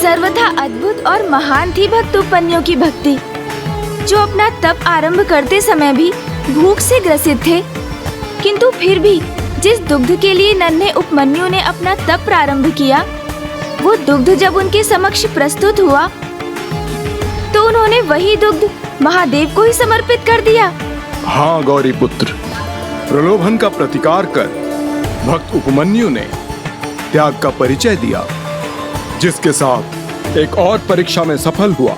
सर्वथा अद्भुत और महान थी भक्त उपमन्यु की भक्ति, जो अपना तप आरंभ करते समय भी भूख से ग्रसित थे, किंतु फिर भी जिस दुग्ध के लिए नन्हे उपमन्यु ने अपना तप प्रारंभ किया, वो दुग्ध जब उनके समक्ष प्रस्तुत हुआ तो उन्होंने वही दुग्ध महादेव को ही समर्पित कर दिया। हाँ गौरी पुत्र, प्रलोभन का प्रतिकार कर भक्त उपमन्यु ने त्याग का परिचय दिया, जिसके साथ एक और परीक्षा में सफल हुआ,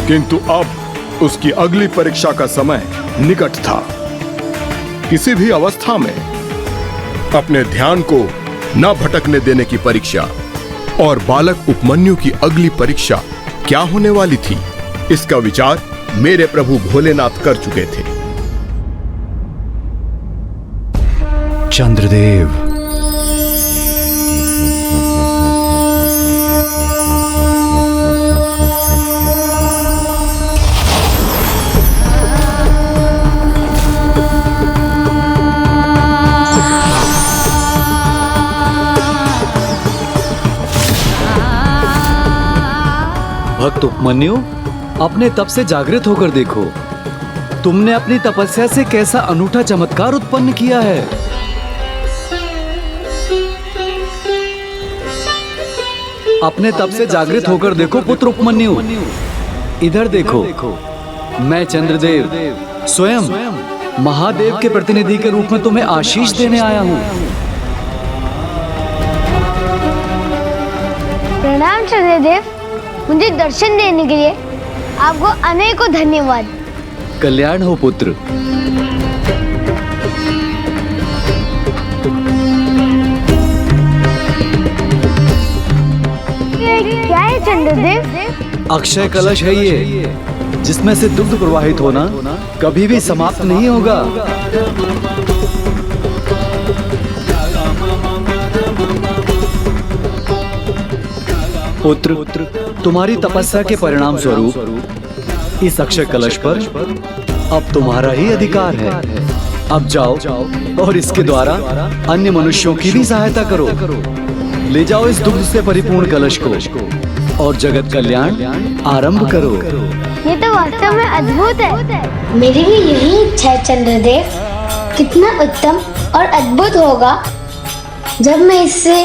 किंतु अब उसकी अगली परीक्षा का समय निकट था। किसी भी अवस्था में अपने ध्यान को न भटकने देने की परीक्षा, और बालक उपमन्यु की अगली परीक्षा क्या होने वाली थी, इसका विचार मेरे प्रभु भोलेनाथ कर चुके थे। चंद्रदेव, भक्त उपमन्यु, अपने तप से जागृत होकर देखो, तुमने अपनी तपस्या से कैसा अनूठा चमत्कार उत्पन्न किया है। अपने तप से जागृत होकर देखो पुत्र उपमन्यु, इधर देखो, मैं चंद्रदेव स्वयं महादेव के प्रतिनिधि के रूप में तुम्हें आशीष देने आया हूँ। प्रणाम चंद्रदेव, मुझे दर्शन देने के लिए आपको अनेकों धन्यवाद। कल्याण हो पुत्र। क्या है चंद्रदेव? अक्षय कलश है ये, जिसमें से दुग्ध प्रवाहित होना कभी भी समाप्त नहीं होगा। पुत्र, तुम्हारी तपस्या के परिणाम स्वरूप इस अक्षय कलश पर अब तुम्हारा ही अधिकार है। अब जाओ और इसके द्वारा अन्य मनुष्यों की भी सहायता करो। ले जाओ इस दुग्ध से परिपूर्ण कलश को और जगत कल्याण आरंभ करो। ये तो वास्तव में अद्भुत है। मेरी भी यही इच्छा है चंद्रदेव। कितना उत्तम और अद्भुत होगा जब मैं इससे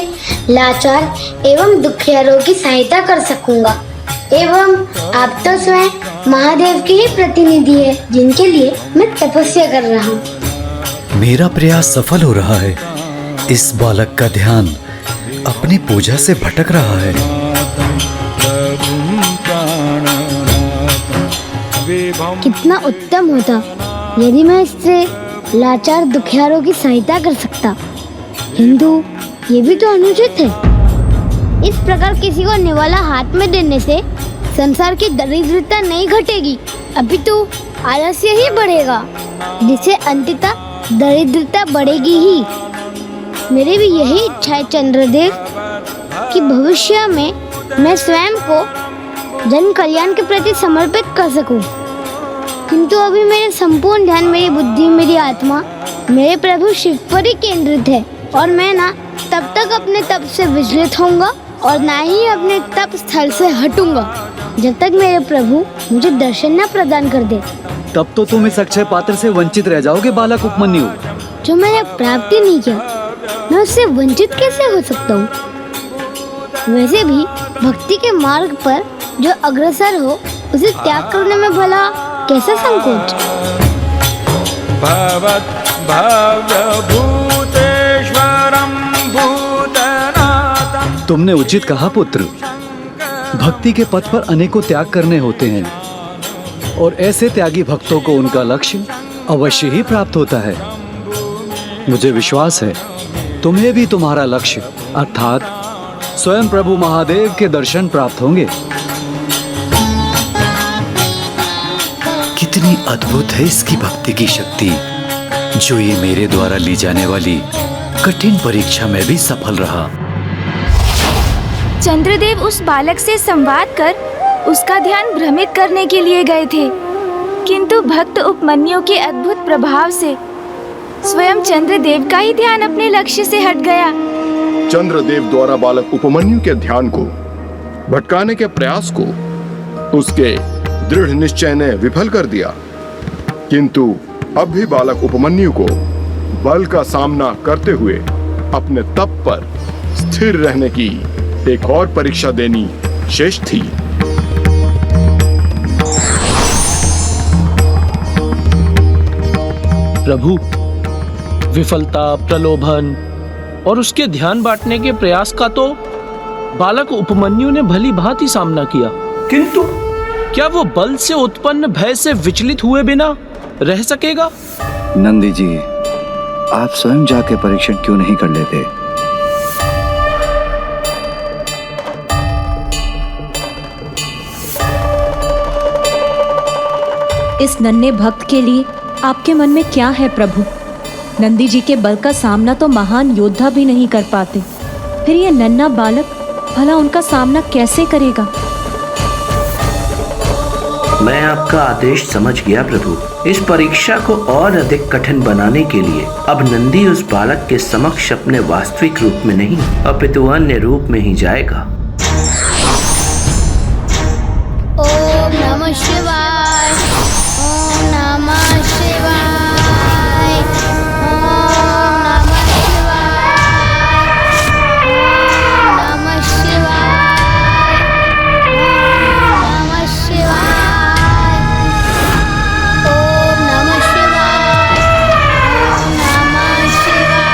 लाचार एवं दुखियारों की सहायता कर सकूंगा। एवं आप तो स्वयं महादेव के ही प्रतिनिधि है, जिनके लिए मैं तपस्या कर रहा हूँ। मेरा प्रयास सफल हो रहा है। इस बालक का ध्यान अपनी पूजा से भटक रहा है। कितना उत्तम होता यदि मैं इससे लाचार दुखियारों की सहायता कर सकता, किंतु ये भी तो अनुचित है। इस प्रकार किसी को निवाला हाथ में देने से संसार की दरिद्रता नहीं घटेगी, अपितु आलस्य ही बढ़ेगा, जिससे अंततः दरिद्रता बढ़ेगी ही। मेरी भी यही इच्छा है चंद्रदेव कि भविष्य में मैं स्वयं को जन कल्याण के प्रति समर्पित कर सकूं। किंतु अभी मेरे संपूर्ण ध्यान, मेरी बुद्धि, मेरी आत्मा मेरे प्रभु शिव पर ही केंद्रित है, और मैं ना तब तक अपने तप से विचलित होऊंगा और ना ही अपने तप स्थल से हटूंगा जब तक मेरे प्रभु मुझे दर्शन न प्रदान कर दे। तब तो तुम इस अक्षय पात्र से वंचित रह जाओगे बालक उपमन्यु। जो मैंने प्राप्ति नहीं किया, मैं उससे वंचित कैसे हो सकता हूँ? वैसे भी भक्ति के मार्ग पर जो अग्रसर हो, उसे त्याग करने में भला कैसा संकोच? तुमने उचित कहा पुत्र। भक्ति के पथ पर अनेकों त्याग करने होते हैं, और ऐसे त्यागी भक्तों को उनका लक्ष्य अवश्य ही प्राप्त होता है। मुझे विश्वास है तुम्हें भी तुम्हारा लक्ष्य अर्थात स्वयं प्रभु महादेव के दर्शन प्राप्त होंगे। कितनी अद्भुत है इसकी भक्ति की शक्ति, जो ये मेरे द्वारा ली जाने वाली कठिन परीक्षा में भी सफल रहा। चंद्रदेव उस बालक से संवाद कर उसका ध्यान भ्रमित करने के लिए गए थे, किंतु भक्त उपमन्यु के अद्भुत प्रभाव से स्वयं चंद्रदेव का ही ध्यान अपने लक्ष्य से हट गया। चंद्रदेव द्वारा बालक उपमन्यु के ध्यान को भटकाने के प्रयास को उसके दृढ़ निश्चय ने विफल कर दिया। किंतु अब भी बालक उपमन्यु को बल का सामना करते हुए अपने तप पर स्थिर रहने की एक और परीक्षा देनी शेष थी। प्रभु, विफलता, प्रलोभन और उसके ध्यान बांटने के प्रयास का तो बालक उपमन्यु ने भली भांति सामना किया, किंतु क्या वो बल से उत्पन्न भय से विचलित हुए बिना रह सकेगा? नंदी जी, आप स्वयं जाके परीक्षण क्यों नहीं कर लेते? इस नन्हे भक्त के लिए आपके मन में क्या है प्रभु? नंदी जी के बल का सामना तो महान योद्धा भी नहीं कर पाते, फिर ये नन्हा बालक भला उनका सामना कैसे करेगा? मैं आपका आदेश समझ गया प्रभु। इस परीक्षा को और अधिक कठिन बनाने के लिए अब नंदी उस बालक के समक्ष अपने वास्तविक रूप में नहीं अपितु अन्य रूप में ही जाएगा। ओम नमः शिवाय, ओम नमः शिवाय, ओम नमः शिवाय, ओम नमः शिवाय, ओम नमः शिवाय, ओम नमः शिवाय, ओम नमः शिवाय,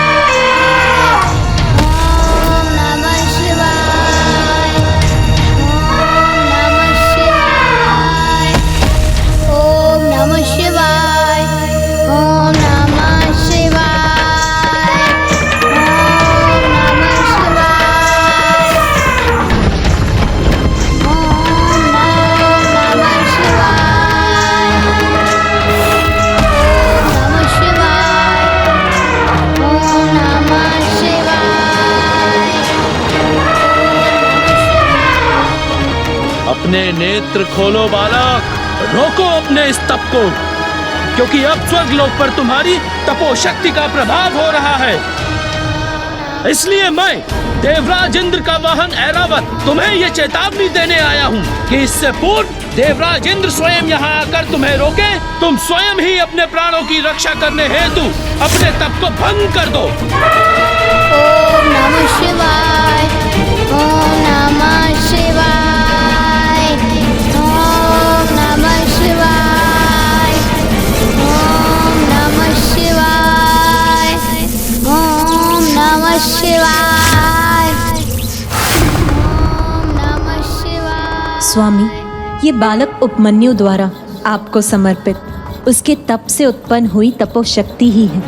ओम नमः शिवाय, ओम नमः शिवाय, ओम नमः शिवाय, ओम नमः शिवाय, ओम नमः शिवाय। अपने नेत्र खोलो बालक, रोको अपने इस तप को, क्योंकि अब स्वर्गलोक पर तुम्हारी तपोशक्ति का प्रभाव हो रहा है। इसलिए मैं देवराज इंद्र का वाहन ऐरावत तुम्हें ये चेतावनी देने आया हूँ कि इससे पूर्व देवराज इंद्र स्वयं यहाँ आकर तुम्हें रोके, तुम स्वयं ही अपने प्राणों की रक्षा करने हेतु अपने तप को भंग कर दो। ओम नमः शिवाय, ओम नमः शिवाय, ओम नमः शिवाय, ओम नमः शिवाय, ओम नमः शिवाय, ओम नमः शिवाय। स्वामी, ये बालक उपमन्यु द्वारा आपको समर्पित उसके तप से उत्पन्न हुई तपोशक्ति ही है,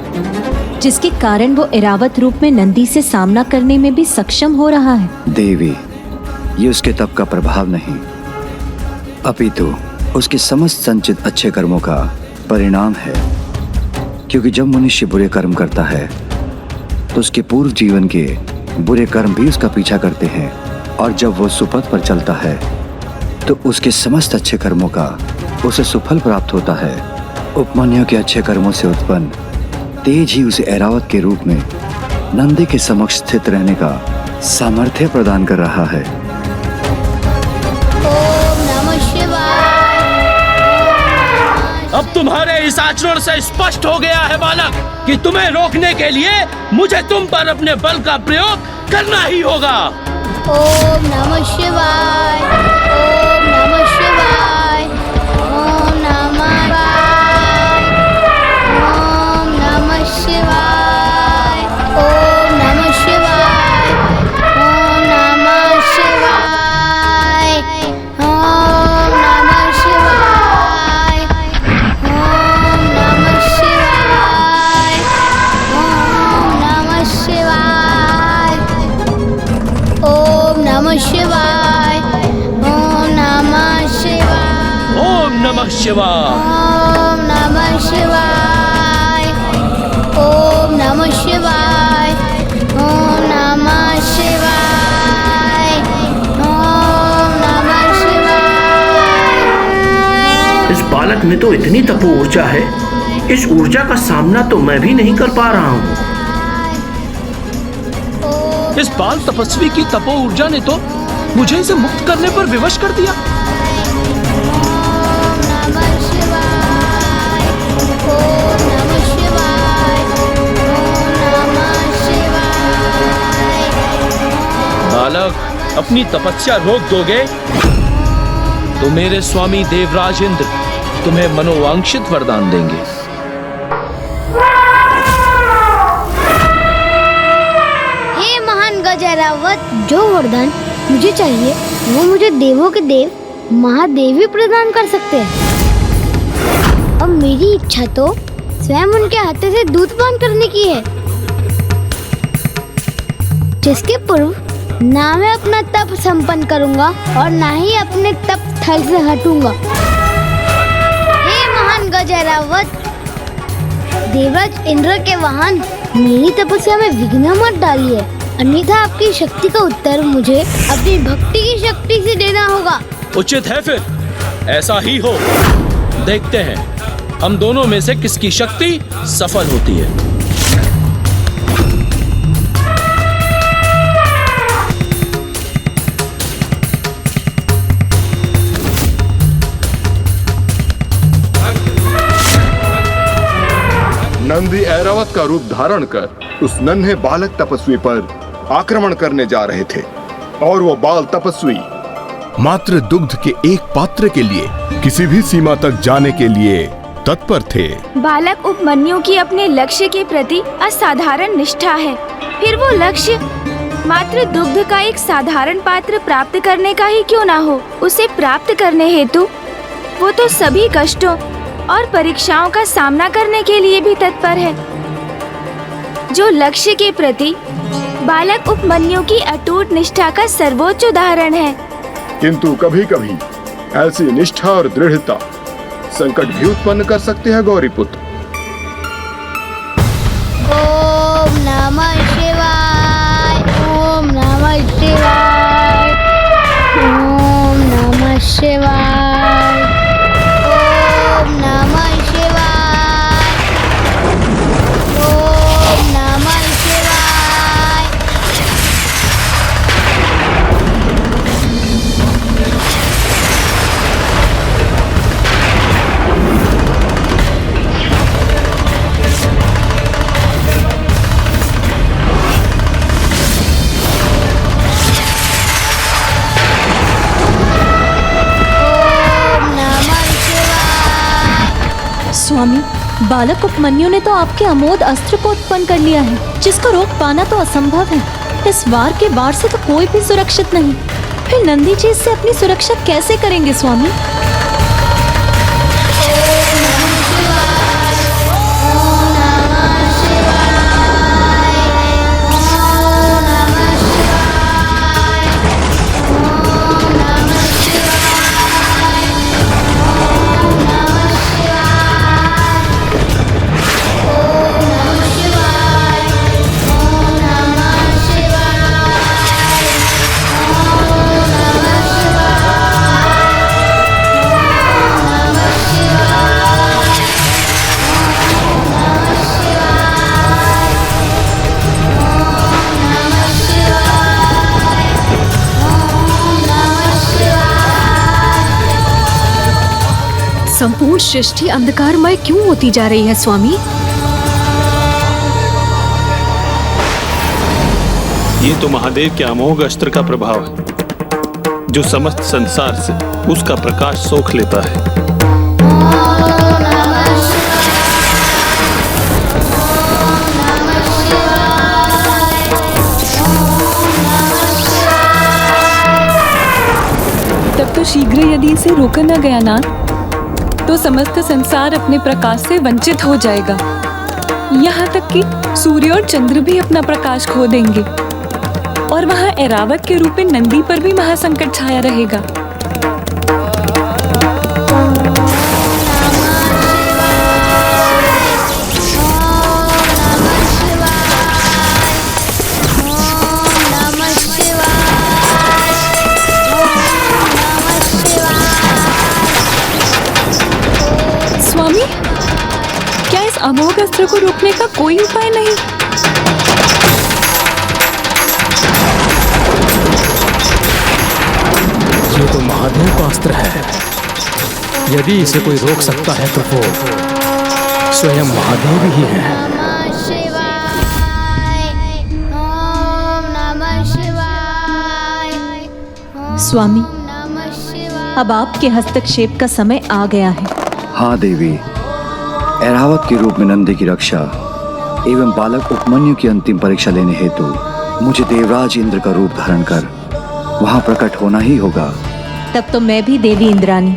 जिसके कारण वो ऐरावत रूप में नंदी से सामना करने में भी सक्षम हो रहा है। देवी, ये उसके तप का प्रभाव नहीं, अपितु उसके समस्त संचित अच्छे कर्मों का परिणाम है। क्योंकि जब मनुष्य बुरे कर्म करता है तो उसके पूर्व जीवन के बुरे कर्म भी उसका पीछा करते हैं, और जब वो सुपथ पर चलता है तो उसके समस्त अच्छे कर्मों का उसे सुफल प्राप्त होता है। उपमन्यु के अच्छे कर्मों से उत्पन्न तेज ही उसे ऐरावत के रूप में नंदी के समक्ष स्थित रहने का सामर्थ्य प्रदान कर रहा है। ओम नमः शिवाय। अब तुम्हारे इस आचरण से स्पष्ट हो गया है बालक कि तुम्हें रोकने के लिए मुझे तुम पर अपने बल का प्रयोग करना ही होगा। ओम नमः शिवाय, ओम नमः शिवाय, ओम नमः शिवाय, ओम नमः शिवाय, ओम नमः शिवाय, ओम नमः शिवाय, ओम नमः शिवाय, ओम नमः शिवाय, ओम नमः शिवाय, ओम नमः शिवाय, ओम नमः शिवाय। ओम नमः शिवाय, ओम नमः शिवाय, ओम नमः शिवाय, ओम नमः शिवाय। इस बालक में तो इतनी तपो ऊर्जा है, इस ऊर्जा का सामना तो मैं भी नहीं कर पा रहा हूँ। इस बाल तपस्वी की तपो ऊर्जा ने तो मुझे इसे मुक्त करने पर विवश कर दिया। बालक, अपनी तपस्या रोक दोगे तो मेरे स्वामी देवराज इंद्र तुम्हें मनोवांछित वरदान देंगे। हे महान गजरावत, जो वरदान मुझे चाहिए वो मुझे देवों के देव महादेव ही प्रदान कर सकते हैं। अब मेरी इच्छा तो स्वयं उनके हाथों से दूध पान करने की है, जिसके पूर्व ना मैं अपना तप संपन्न करूंगा और ना ही अपने तप स्थल से हटूंगा। हे महान गजरावत, देवराज इंद्र के वाहन, मेरी तपस्या में विघ्न मत डालिए, अन्यथा आपकी शक्ति का उत्तर मुझे अपनी भक्ति की शक्ति से देना होगा। उचित है, फिर ऐसा ही हो। देखते हैं हम दोनों में से किसकी शक्ति सफल होती है। नंदी ऐरावत का रूप धारण कर उस नन्हे बालक तपस्वी पर आक्रमण करने जा रहे थे और वो बाल तपस्वी मात्र दुग्ध के एक पात्र के लिए किसी भी सीमा तक जाने के लिए तत्पर थे। बालक उपमन्यु की अपने लक्ष्य के प्रति असाधारण निष्ठा है। फिर वो लक्ष्य मात्र दुग्ध का एक साधारण पात्र प्राप्त करने का ही क्यों ना हो, उसे प्राप्त करने हेतु वो तो सभी कष्टों और परीक्षाओं का सामना करने के लिए भी तत्पर है। जो लक्ष्य के प्रति बालक उपमन्यु की अटूट निष्ठा का सर्वोच्च उदाहरण है। किंतु कभी कभी ऐसी निष्ठा और दृढ़ता संकट भी उत्पन्न कर सकते हैं गौरीपुत्र। ओम नमः शिवाय, ओम नमः शिवाय, ओम नमः शिवाय, ओम नमः शिवाय, ओम नमः शिवाय। स्वामी, बालक उपमन्यु ने तो आपके अमोघ अस्त्र को उत्पन्न कर लिया है, जिसको रोक पाना तो असंभव है। इस वार के बाढ़ से तो कोई भी सुरक्षित नहीं, फिर नंदी जी इससे अपनी सुरक्षा कैसे करेंगे स्वामी? संपूर्ण सृष्टि अंधकारमय क्यों होती जा रही है स्वामी? ये तो महादेव के अमोघ अस्त्र का प्रभाव है, जो समस्त संसार से उसका प्रकाश सोख लेता है। तब तो शीघ्र यदि इसे रोका न गया ना, तो समस्त संसार अपने प्रकाश से वंचित हो जाएगा। यहाँ तक कि सूर्य और चंद्र भी अपना प्रकाश खो देंगे और वहाँ ऐरावत के रूप में नंदी पर भी महासंकट छाया रहेगा। स्वामी, क्या इस अमोघ अस्त्र को रोकने का कोई उपाय नहीं? ब्रह्मास्त्र है। यदि इसे कोई रोक सकता है तो वो स्वयं महादेव ही है। स्वामी, अब आपके हस्तक्षेप का समय आ गया है। हाँ देवी, ऐरावत के रूप में नंदी की रक्षा एवं बालक उपमन्यु की अंतिम परीक्षा लेने हेतु मुझे देवराज इंद्र का रूप धारण कर वहां प्रकट होना ही होगा। तब तो मैं भी देवी इंद्रानी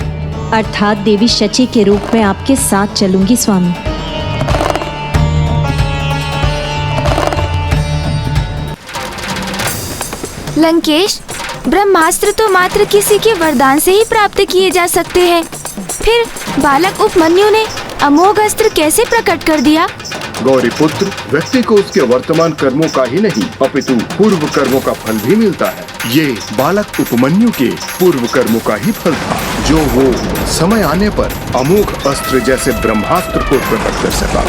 अर्थात देवी शची के रूप में आपके साथ चलूंगी स्वामी। लंकेश, ब्रह्मास्त्र तो मात्र किसी के वरदान से ही प्राप्त किए जा सकते हैं। फिर बालक उपमन्यु ने अमोघ अस्त्र कैसे प्रकट कर दिया? गौरी पुत्र, व्यक्ति को उसके वर्तमान कर्मों का ही नहीं अपितु पूर्व कर्मों का फल भी मिलता है। ये बालक उपमन्यु के पूर्व कर्मों का ही फल था, जो वो समय आने पर अमोघ अस्त्र जैसे ब्रह्मास्त्र को प्रकट कर सका।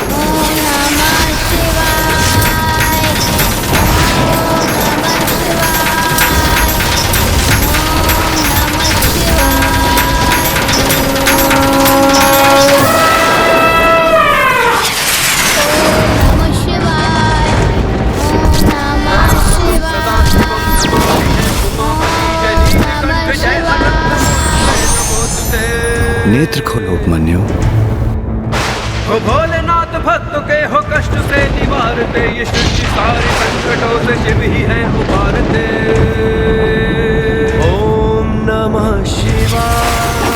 नेत्र खोलो उपमन्यु। हो भोलेनाथ भक्तों के हो कष्ट से निवारते, ये सृष्टि सारे संकटों से शिव ही है उबारते। ओम नमः शिवाय,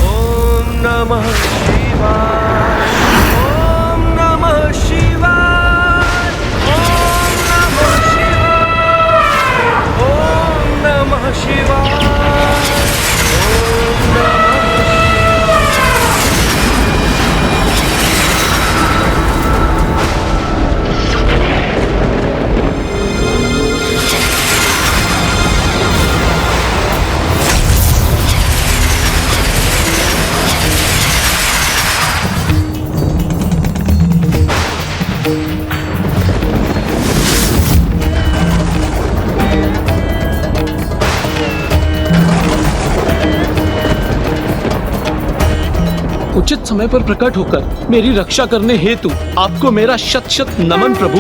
ओम नमः शिवाय, ओम नमः शिवाय, ओम नमः शिवाय, ओम नमः शिवाय, ओम नमः उचित समय पर प्रकट होकर मेरी रक्षा करने हेतु आपको मेरा शत शत नमन प्रभु।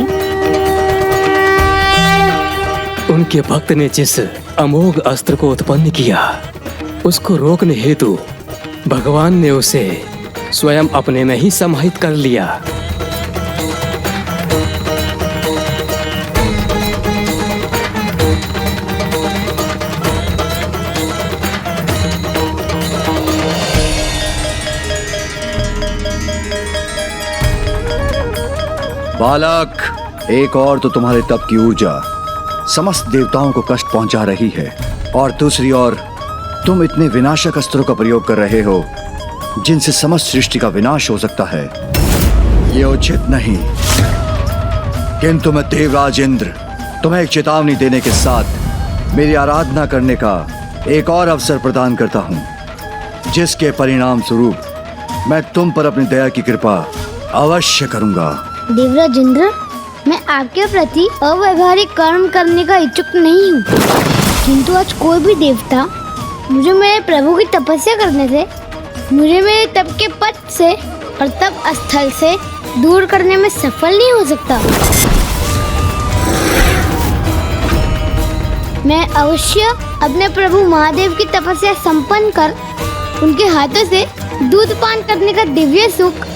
उनके भक्त ने जिस अमोघ अस्त्र को उत्पन्न किया, उसको रोकने हेतु भगवान ने उसे स्वयं अपने में ही समाहित कर लिया। बालक, एक और तो तुम्हारे तप की ऊर्जा समस्त देवताओं को कष्ट पहुंचा रही है, और दूसरी ओर तुम इतने विनाशक अस्त्रों का प्रयोग कर रहे हो जिनसे समस्त सृष्टि का विनाश हो सकता है। ये उचित नहीं। किंतु मैं देवराज इंद्र तुम्हें एक चेतावनी देने के साथ मेरी आराधना करने का एक और अवसर प्रदान करता हूं, जिसके परिणाम स्वरूप मैं तुम पर अपनी दया की कृपा अवश्य करूंगा। देवराज इंद्र, मैं आपके प्रति अव्यवहारिक कर्म करने का इच्छुक नहीं हूँ, किंतु आज कोई भी देवता मुझे मेरे प्रभु की तपस्या करने से, मुझे मेरे तप के पथ से और तप स्थल से दूर करने में सफल नहीं हो सकता। मैं अवश्य अपने प्रभु महादेव की तपस्या संपन्न कर उनके हाथों से दूध पान करने का दिव्य सुख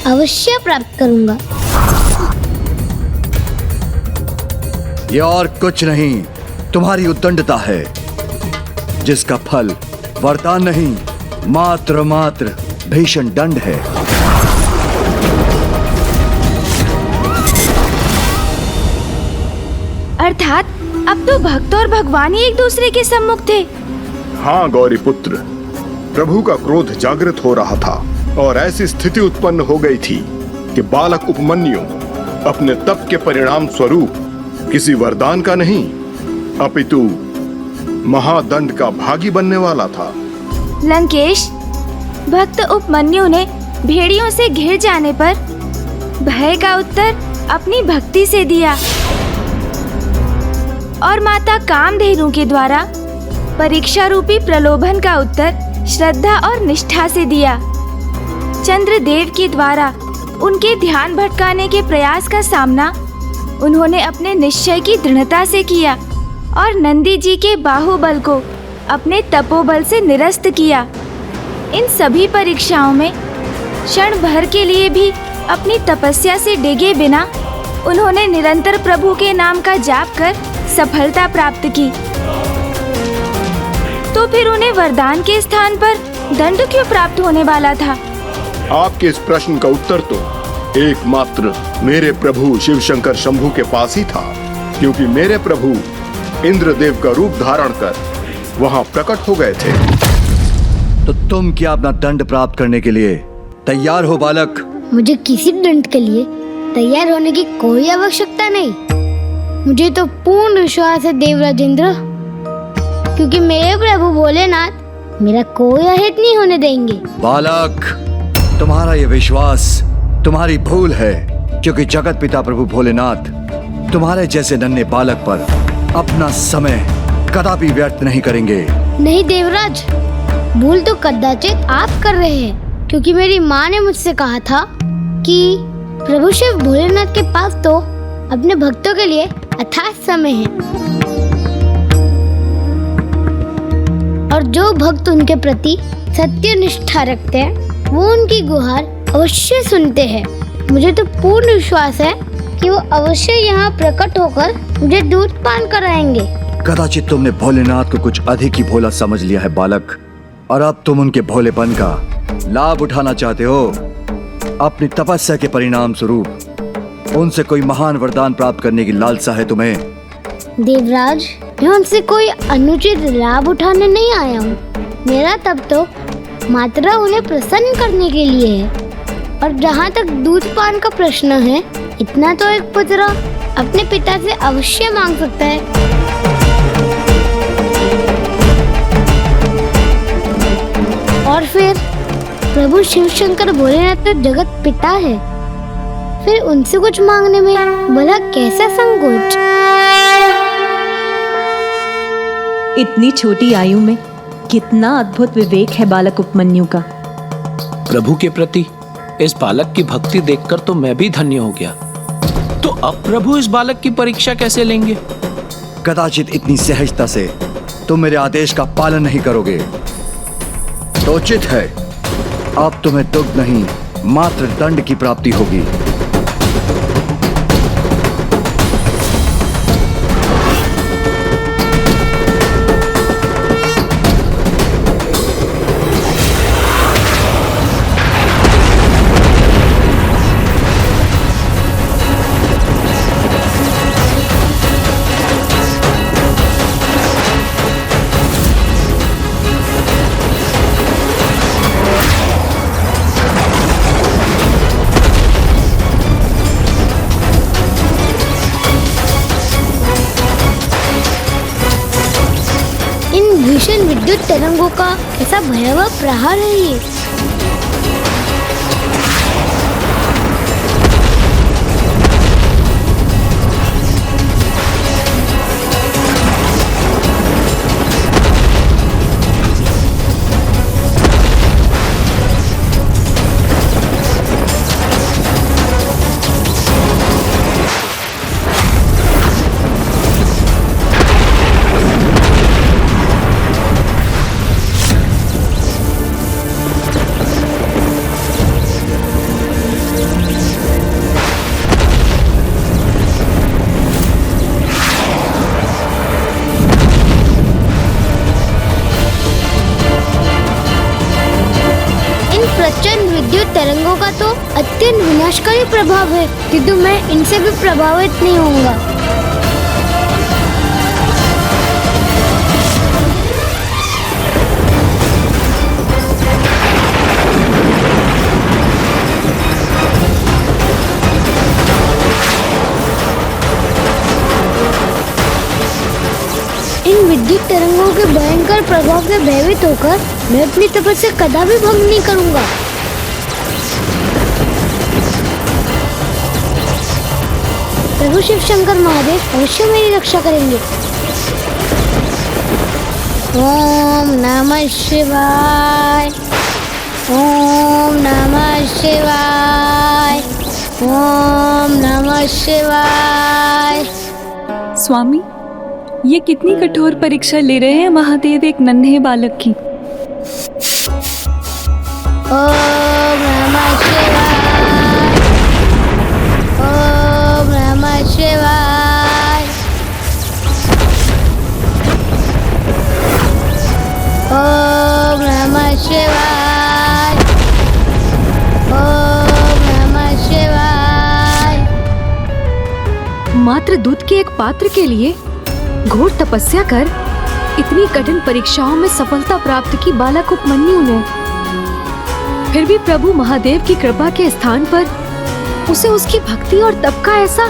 अवश्य प्राप्त करूंगा। यह और कुछ नहीं, तुम्हारी उद्दंडता है, जिसका फल वरदान नहीं मात्र भीषण दंड है। अर्थात अब तो भक्त और भगवान ही एक दूसरे के सम्मुख थे। हाँ गौरी पुत्र, प्रभु का क्रोध जागृत हो रहा था और ऐसी स्थिति उत्पन्न हो गई थी कि बालक उपमन्यु अपने तप के परिणाम स्वरूप किसी वरदान का नहीं अपितु महादंड का भागी बनने वाला था। लंकेश, भक्त उपमन्यु ने भेड़ियों से घिर जाने पर भय का उत्तर अपनी भक्ति से दिया और माता कामधेनु के द्वारा परीक्षा रूपी प्रलोभन का उत्तर श्रद्धा और निष्ठा से दिया। चंद्रदेव के द्वारा उनके ध्यान भटकाने के प्रयास का सामना उन्होंने अपने निश्चय की दृढ़ता से किया और नंदी जी के बाहुबल को अपने तपोबल से निरस्त किया। इन सभी परीक्षाओं में क्षण भर के लिए भी अपनी तपस्या से डिगे बिना उन्होंने निरंतर प्रभु के नाम का जाप कर सफलता प्राप्त की। तो फिर उन्हें वरदान के स्थान पर दंड क्यों प्राप्त होने वाला था? आपके इस प्रश्न का उत्तर तो एकमात्र मेरे प्रभु शिव शंकर शंभु के पास ही था, क्योंकि मेरे प्रभु इंद्रदेव का रूप धारण कर वहां प्रकट हो गए थे। तो तुम क्या अपना दंड प्राप्त करने के लिए तैयार हो बालक? मुझे किसी दंड के लिए तैयार होने की कोई आवश्यकता नहीं। मुझे तो पूर्ण विश्वास है देवराजेंद्र, क्योंकि मेरे प्रभु भोलेनाथ मेरा कोई अहित नहीं होने देंगे। बालक, तुम्हारा ये विश्वास तुम्हारी भूल है, क्योंकि जगत पिता प्रभु भोलेनाथ तुम्हारे जैसे नन्हे बालक पर अपना समय कदापि व्यर्थ नहीं करेंगे। नहीं देवराज, भूल तो कदाचित आप कर रहे हैं, क्योंकि मेरी माँ ने मुझसे कहा था कि प्रभु शिव भोलेनाथ के पास तो अपने भक्तों के लिए अथाह समय है, और जो भक्त उनके प्रति सत्य निष्ठा रखते हैं वो उनकी गुहार अवश्य सुनते हैं। मुझे तो पूर्ण विश्वास है कि वो अवश्य यहाँ प्रकट होकर मुझे दूध पान कराएंगे। कदाचित तुमने भोलेनाथ को कुछ अधिक ही भोला समझ लिया है बालक, और अब तुम उनके भोलेपन का लाभ उठाना चाहते हो। अपनी तपस्या के परिणाम स्वरूप उनसे कोई महान वरदान प्राप्त करने की लालसा है तुम्हें। देवराज, मैं उनसे कोई अनुचित लाभ उठाने नहीं आया हूँ। मेरा तब तो मात्र उन्हें प्रसन्न करने के लिए है। और जहाँ तक दूध पान का प्रश्न है, इतना तो एक पुत्र अपने पिता से अवश्य मांग सकता है। और फिर प्रभु शिव शंकर भोलेनाथ तो जगत पिता है, फिर उनसे कुछ मांगने में भला कैसा संकोच। इतनी छोटी आयु में कितना अद्भुत विवेक है बालक उपमन्यु का। प्रभु के प्रति इस बालक की भक्ति देखकर तो मैं भी धन्य हो गया। तो अब प्रभु इस बालक की परीक्षा कैसे लेंगे? कदाचित इतनी सहजता से तुम मेरे आदेश का पालन नहीं करोगे तो उचित है अब तुम्हें दुख नहीं मात्र दंड की प्राप्ति होगी। भीषण विद्युत तरंगों का ऐसा भयावह प्रहार है ये। प्रचंड विद्युत तरंगों का तो अत्यंत विनाशकारी प्रभाव है, किंतु मैं इनसे भी प्रभावित नहीं होऊंगा। इन विद्युत तरंगों के भयंकर प्रभाव से भयभीत होकर मैं अपनी तपस्या कदापि भंग नहीं करूंगा। प्रभु शिव शंकर महादेव अवश्य मेरी रक्षा करेंगे। ओम नमः शिवाय। ओम नमः शिवाय। ओम नमः शिवाय। स्वामी, ये कितनी कठोर परीक्षा ले रहे हैं महादेव एक नन्हे बालक की। ओम नमः शिवाय। ओम नमः शिवाय। ओम नमः शिवाय। ओम नमः शिवाय। मात्र दूध के एक पात्र के लिए घोर तपस्या कर इतनी कठिन परीक्षाओं में सफलता प्राप्त की बालक उपमन्यु ने, फिर भी प्रभु महादेव की कृपा के स्थान पर उसे उसकी भक्ति और तप का ऐसा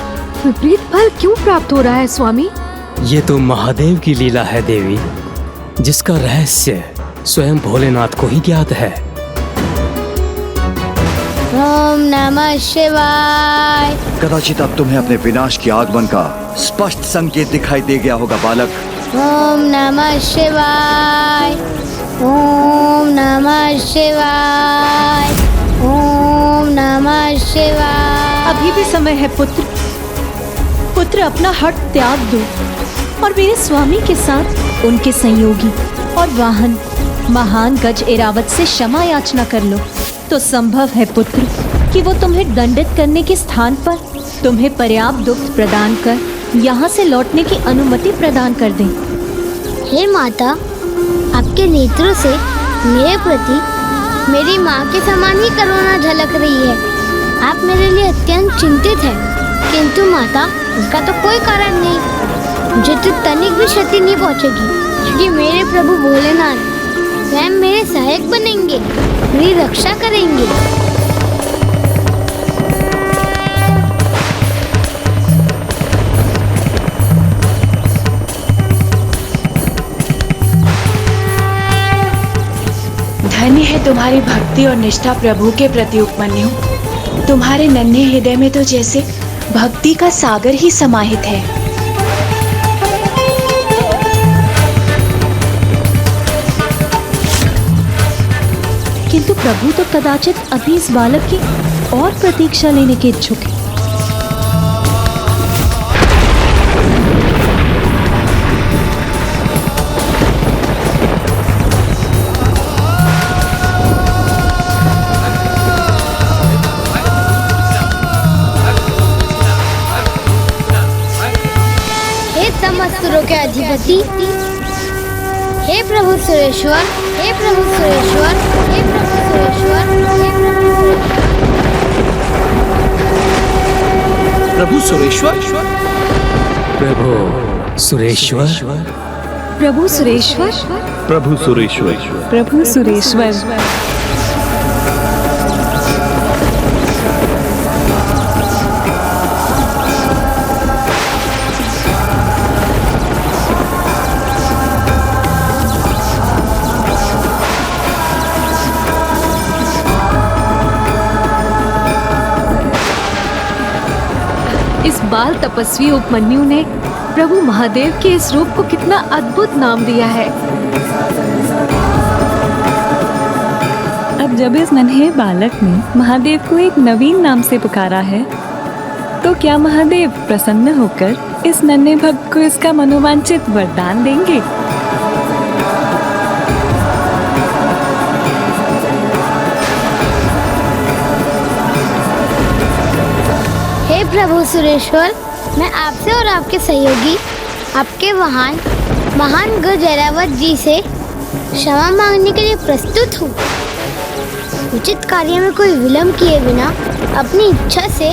विपरीत फल क्यों प्राप्त हो रहा है स्वामी? ये तो महादेव की लीला है देवी, जिसका रहस्य स्वयं भोलेनाथ को ही ज्ञात है। ओम नमः शिवाय। कदाचित अब तुम्हें अपने विनाश के आगमन का स्पष्ट संकेत दिखाई दे गया होगा बालक। ओम नमः शिवाय। ओम नमः शिवाय। ओम नमः शिवाय। अभी भी समय है पुत्र। पुत्र, अपना हट त्याग दो और मेरे स्वामी के साथ उनके संयोगी और वाहन महान गज एरावत से क्षमा याचना कर लो तो संभव है पुत्र कि वो तुम्हें दंडित करने के स्थान पर तुम्हें पर्याप्त दुख प्रदान कर यहाँ से लौटने की अनुमति प्रदान कर दें। हे माता, आपके नेत्रों से मेरे प्रति मेरी माँ के समान ही करुणा झलक रही है। आप मेरे लिए अत्यंत चिंतित हैं, किंतु माता इसका तो कोई कारण नहीं। मुझे तो तनिक भी क्षति नहीं पहुँचेगी, क्योंकि मेरे प्रभु भोलेनाथ स्वयं मेरे सहायक बनेंगे, मेरी रक्षा करेंगे। धन्य है तुम्हारी भक्ति और निष्ठा प्रभु के प्रति उपमन्यु। तुम्हारे नन्हे हृदय में तो जैसे भक्ति का सागर ही समाहित है। किंतु प्रभु तो कदाचित अभी इस बालक की और प्रतीक्षा लेने के इच्छुक है। हे समस्त सुरों के अधिपति, हे प्रभु सुरेश्वर, हे प्रभु सुरेश्वर, हे प्रभु सुरेश्वर, हे प्रभु सुरेश्वर। प्रभु सुरेश्वर। प्रभु सुरेश्वर। प्रभु सुरेश्वर। प्रभु सुरेश्वर। इस बाल तपस्वी उपमन्यु ने प्रभु महादेव के इस रूप को कितना अद्भुत नाम दिया है। अब जब इस नन्हे बालक ने महादेव को एक नवीन नाम से पुकारा है, तो क्या महादेव प्रसन्न होकर इस नन्हे भक्त को इसका मनोवांछित वरदान देंगे? हे प्रभु सुरेश्वर, मैं आपसे और आपके सहयोगी, आपके वाहन महान गज एरावत जी से क्षमा मांगने के लिए प्रस्तुत हूँ। उचित कार्य में कोई विलंब किए बिना अपनी इच्छा से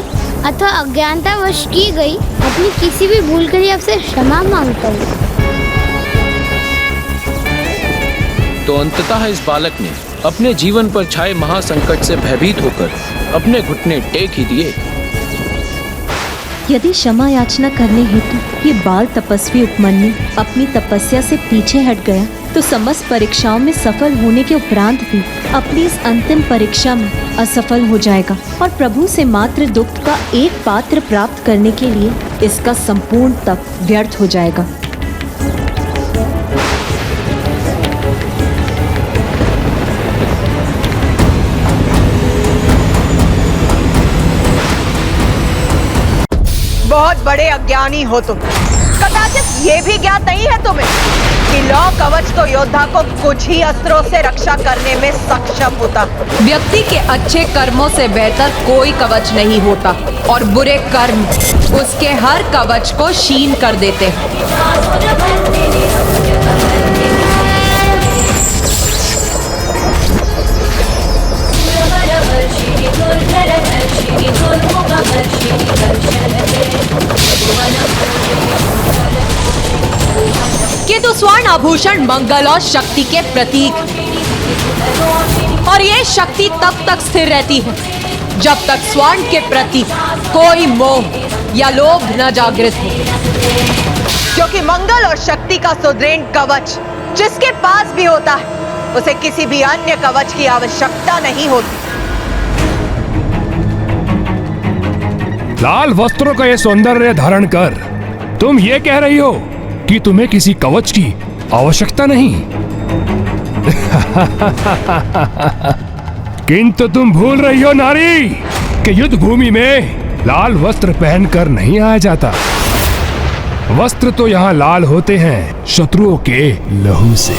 अथवा अज्ञानतावश की गई अपनी किसी भी भूल के लिए आपसे क्षमा मांगता हूँ। तो अंततः इस बालक ने अपने जीवन पर छाए महासंकट से भयभीत होकर अपने घुटने टेक ही दिए। यदि क्षमा याचना करने हेतु ये बाल तपस्वी उपमन्यु अपनी तपस्या से पीछे हट गया तो समस्त परीक्षाओं में सफल होने के उपरांत भी अपनी इस अंतिम परीक्षा में असफल हो जाएगा और प्रभु से मात्र दुख का एक पात्र प्राप्त करने के लिए इसका संपूर्ण तप व्यर्थ हो जाएगा। बहुत बड़े अज्ञानी हो तुम। कदाचित ये भी ज्ञात नहीं है तुम्हें कि लौ कवच तो योद्धा को कुछ ही अस्त्रों से रक्षा करने में सक्षम होता। व्यक्ति के अच्छे कर्मों से बेहतर कोई कवच नहीं होता और बुरे कर्म उसके हर कवच को क्षीण कर देते हैं। किंतु स्वर्ण आभूषण मंगल और शक्ति के प्रतीक, और ये शक्ति तब तक स्थिर रहती है जब तक स्वर्ण के प्रति कोई मोह या लोभ न जागृत हो। क्योंकि मंगल और शक्ति का सुदृढ़ कवच जिसके पास भी होता है उसे किसी भी अन्य कवच की आवश्यकता नहीं होती। लाल वस्त्रों का ये सौंदर्य धारण कर तुम ये कह रही हो कि तुम्हें किसी कवच की आवश्यकता नहीं। किंतु तुम भूल रही हो नारी कि युद्ध भूमि में लाल वस्त्र पहनकर नहीं आया जाता। वस्त्र तो यहाँ लाल होते हैं शत्रुओं के लहू से।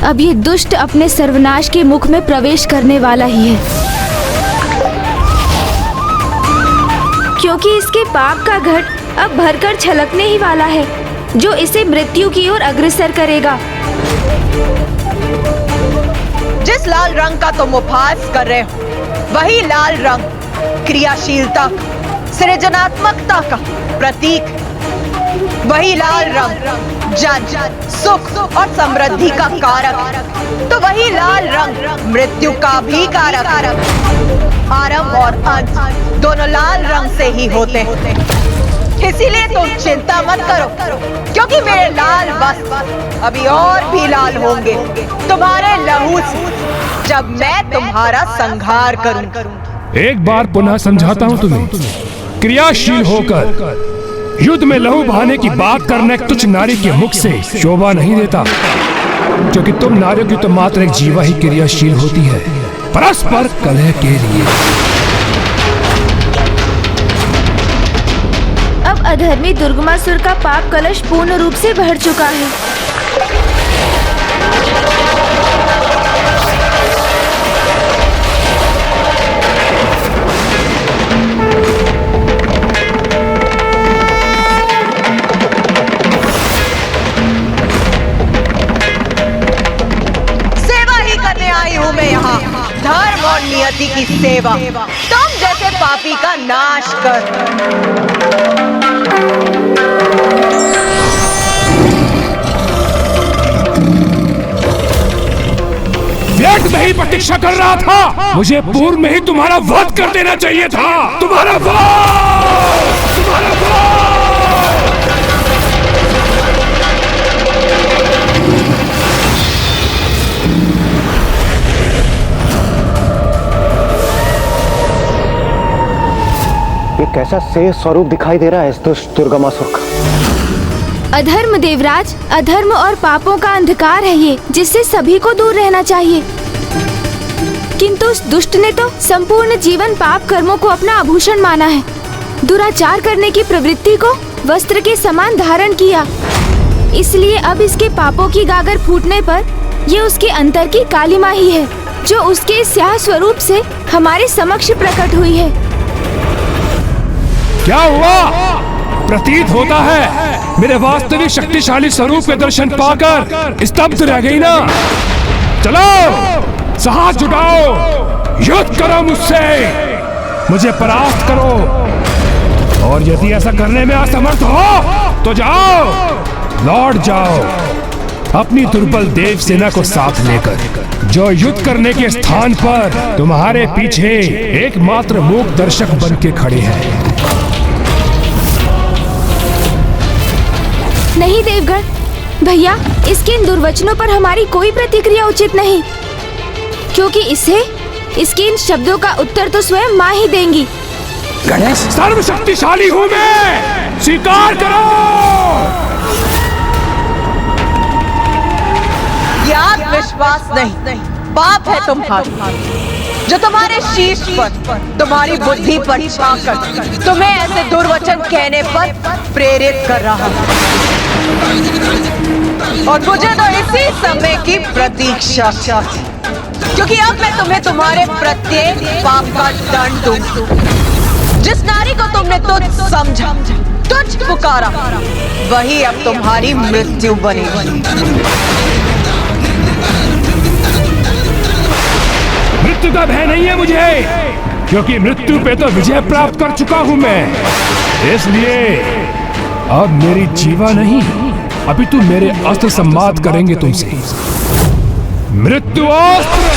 अब ये दुष्ट अपने सर्वनाश के मुख में प्रवेश करने वाला ही है, क्योंकि इसके पाप का घट अब भरकर छलकने ही वाला है, जो इसे मृत्यु की ओर अग्रसर करेगा। जिस लाल रंग का तुम उपहास कर रहे हो वही लाल रंग क्रियाशीलता, सृजनात्मकता का प्रतीक। वही लाल रंग जन, सुख और समृद्धि का कारक। तो वही लाल रंग मृत्यु का भी कारक। आरंभ और अंत दोनों लाल रंग से ही होते हैं। इसीलिए तुम चिंता मत करो, क्योंकि मेरे लाल वस्त्र अभी और भी लाल होंगे तुम्हारे लहू से, जब मैं तुम्हारा संहार करूंगी। एक बार पुनः समझाता हूँ तुम्हें, क्रियाशील होकर युद्ध में लहू बहाने की बात करना एक तुच्छ नारी के मुख से शोभा नहीं देता, क्योंकि तुम नारियों की तो मात्र एक जीवा ही क्रियाशील होती है परस्पर कलह के लिए। अब अधर्मी दुर्गमासुर का पाप कलश पूर्ण रूप से भर चुका है। धर्म और नियति की सेवा, तुम जैसे पापी का नाश कर। व्यर्थ में ही प्रतीक्षा कर रहा था। मुझे पूर्व में ही तुम्हारा वध कर देना चाहिए था। तुम्हारा वध! तुम्हारा वध! ये कैसा शेष स्वरूप दिखाई दे रहा है इस दुष्ट दुर्गमासुर का। अधर्म देवराज, अधर्म और पापों का अंधकार है ये, जिससे सभी को दूर रहना चाहिए। किंतु उस दुष्ट ने तो संपूर्ण जीवन पाप कर्मों को अपना आभूषण माना है। दुराचार करने की प्रवृत्ति को वस्त्र के समान धारण किया। इसलिए अब इसके पापों की गागर फूटने पर ये उसके अंतर की कालिमा ही है, जो उसके स्याह स्वरूप से हमारे समक्ष प्रकट हुई है। क्या हुआ? प्रतीत होता है मेरे वास्तविक शक्तिशाली स्वरूप के दर्शन पाकर स्तब्ध रह गई ना? चलो साहस जुटाओ, युद्ध करो मुझसे, मुझे परास्त करो। और यदि ऐसा करने में असमर्थ हो तो जाओ, लौट जाओ अपनी दुर्बल देव सेना को साथ लेकर, जो युद्ध करने के स्थान पर तुम्हारे पीछे एकमात्र मूक दर्शक बन के खड़े हैं। नहीं देवगण भैया, इसके इन दुर्वचनों पर हमारी कोई प्रतिक्रिया उचित नहीं, क्योंकि इसके इन शब्दों का उत्तर तो स्वयं माँ ही देंगी। गणेश, सर्वशक्तिशाली हूँ मैं, स्वीकार करो। ये आत्मविश्वास नहीं, पाप है तुम्हारा। जो तुम्हारे शीश पर, तुम्हारी बुद्धि पर छाकर तुम्हें ऐसे दुर्वचन कहने पर प्रेरित कर रहा हूं। और मुझे तो इसी समय की प्रतीक्षा थी, क्योंकि अब मैं तुम्हें तुम्हारे प्रत्येक पाप का दंड दूं। जिस नारी को तुमने तुझ समझा, तुझ पुकारा, वही अब तुम्हारी मृत्यु बनेगी। मृत्यु का भय नहीं है मुझे, क्योंकि मृत्यु पे तो विजय प्राप्त कर चुका हूं मैं। इसलिए अब मेरी जीवा नहीं, अभी तू मेरे अस्त्र संवाद करेंगे तुमसे। मृत्यु अस्त्र!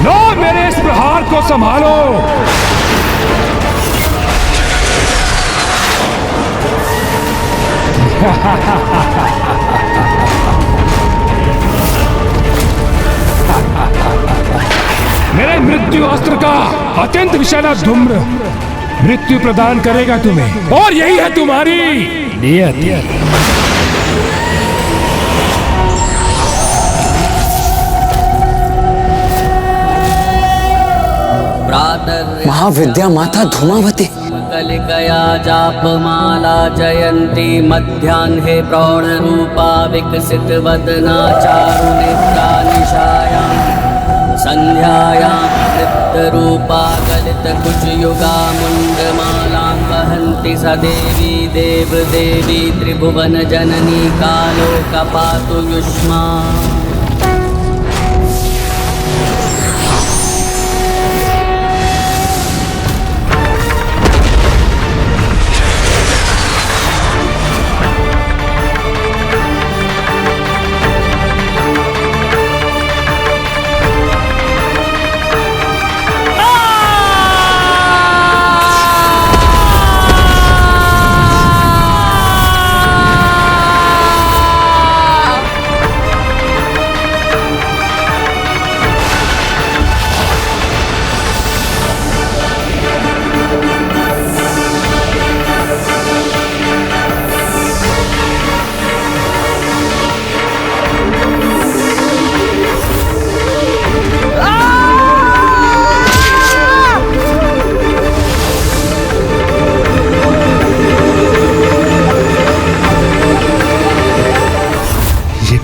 लो मेरे इस प्रहार को संभालो। मेरे मृत्यु अस्त्र का अत्यंत विषैला धूम्र मृत्यु प्रदान करेगा तुम्हें, और यही है तुम्हारी नियत। महाविद्या माता धूमावती कलिकया जापमाला जयंती मध्याह्ने प्रौढ़ रूपा विकसित वदना चारुनेत्रा निशायां संध्यायां तृप्त रूपा गलित कुचयुगा मुंडमालां वहन्ति स देवी देवदेवी त्रिभुवन जननी कालो कपातु युष्मा।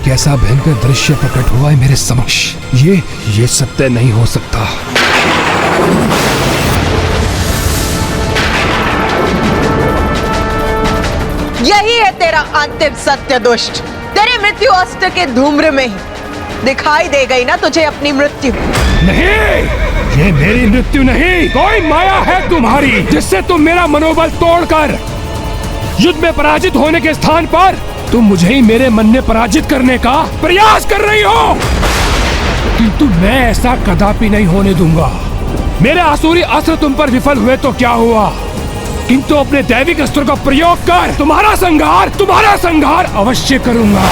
कैसा भयंकर दृश्य प्रकट हुआ है मेरे समक्ष। ये सत्य नहीं हो सकता। यही है तेरा अंतिम सत्य दुष्ट। तेरे मृत्यु अस्त्र के धूम्र में ही दिखाई दे गई ना तुझे अपनी मृत्यु। नहीं, ये मेरी मृत्यु नहीं, कोई माया है तुम्हारी, जिससे तुम मेरा मनोबल तोड़कर युद्ध में पराजित होने के स्थान पर तुम मुझे ही मेरे मन में पराजित करने का प्रयास कर रही हो। किंतु मैं ऐसा कदापि नहीं होने दूंगा। मेरे आसुरी अस्त्र तुम पर विफल हुए तो क्या हुआ, किंतु अपने दैविक अस्त्र का प्रयोग कर तुम्हारा संहार अवश्य करूंगा।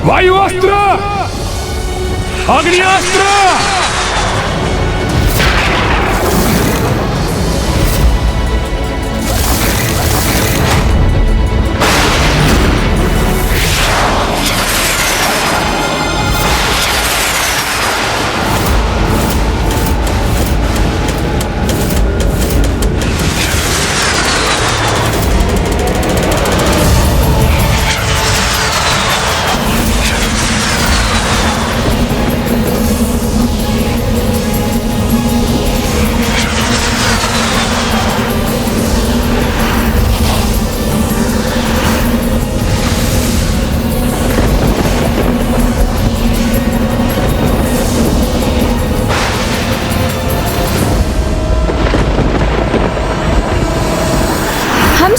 वायु अस्त्र, अग्नियास्त्र,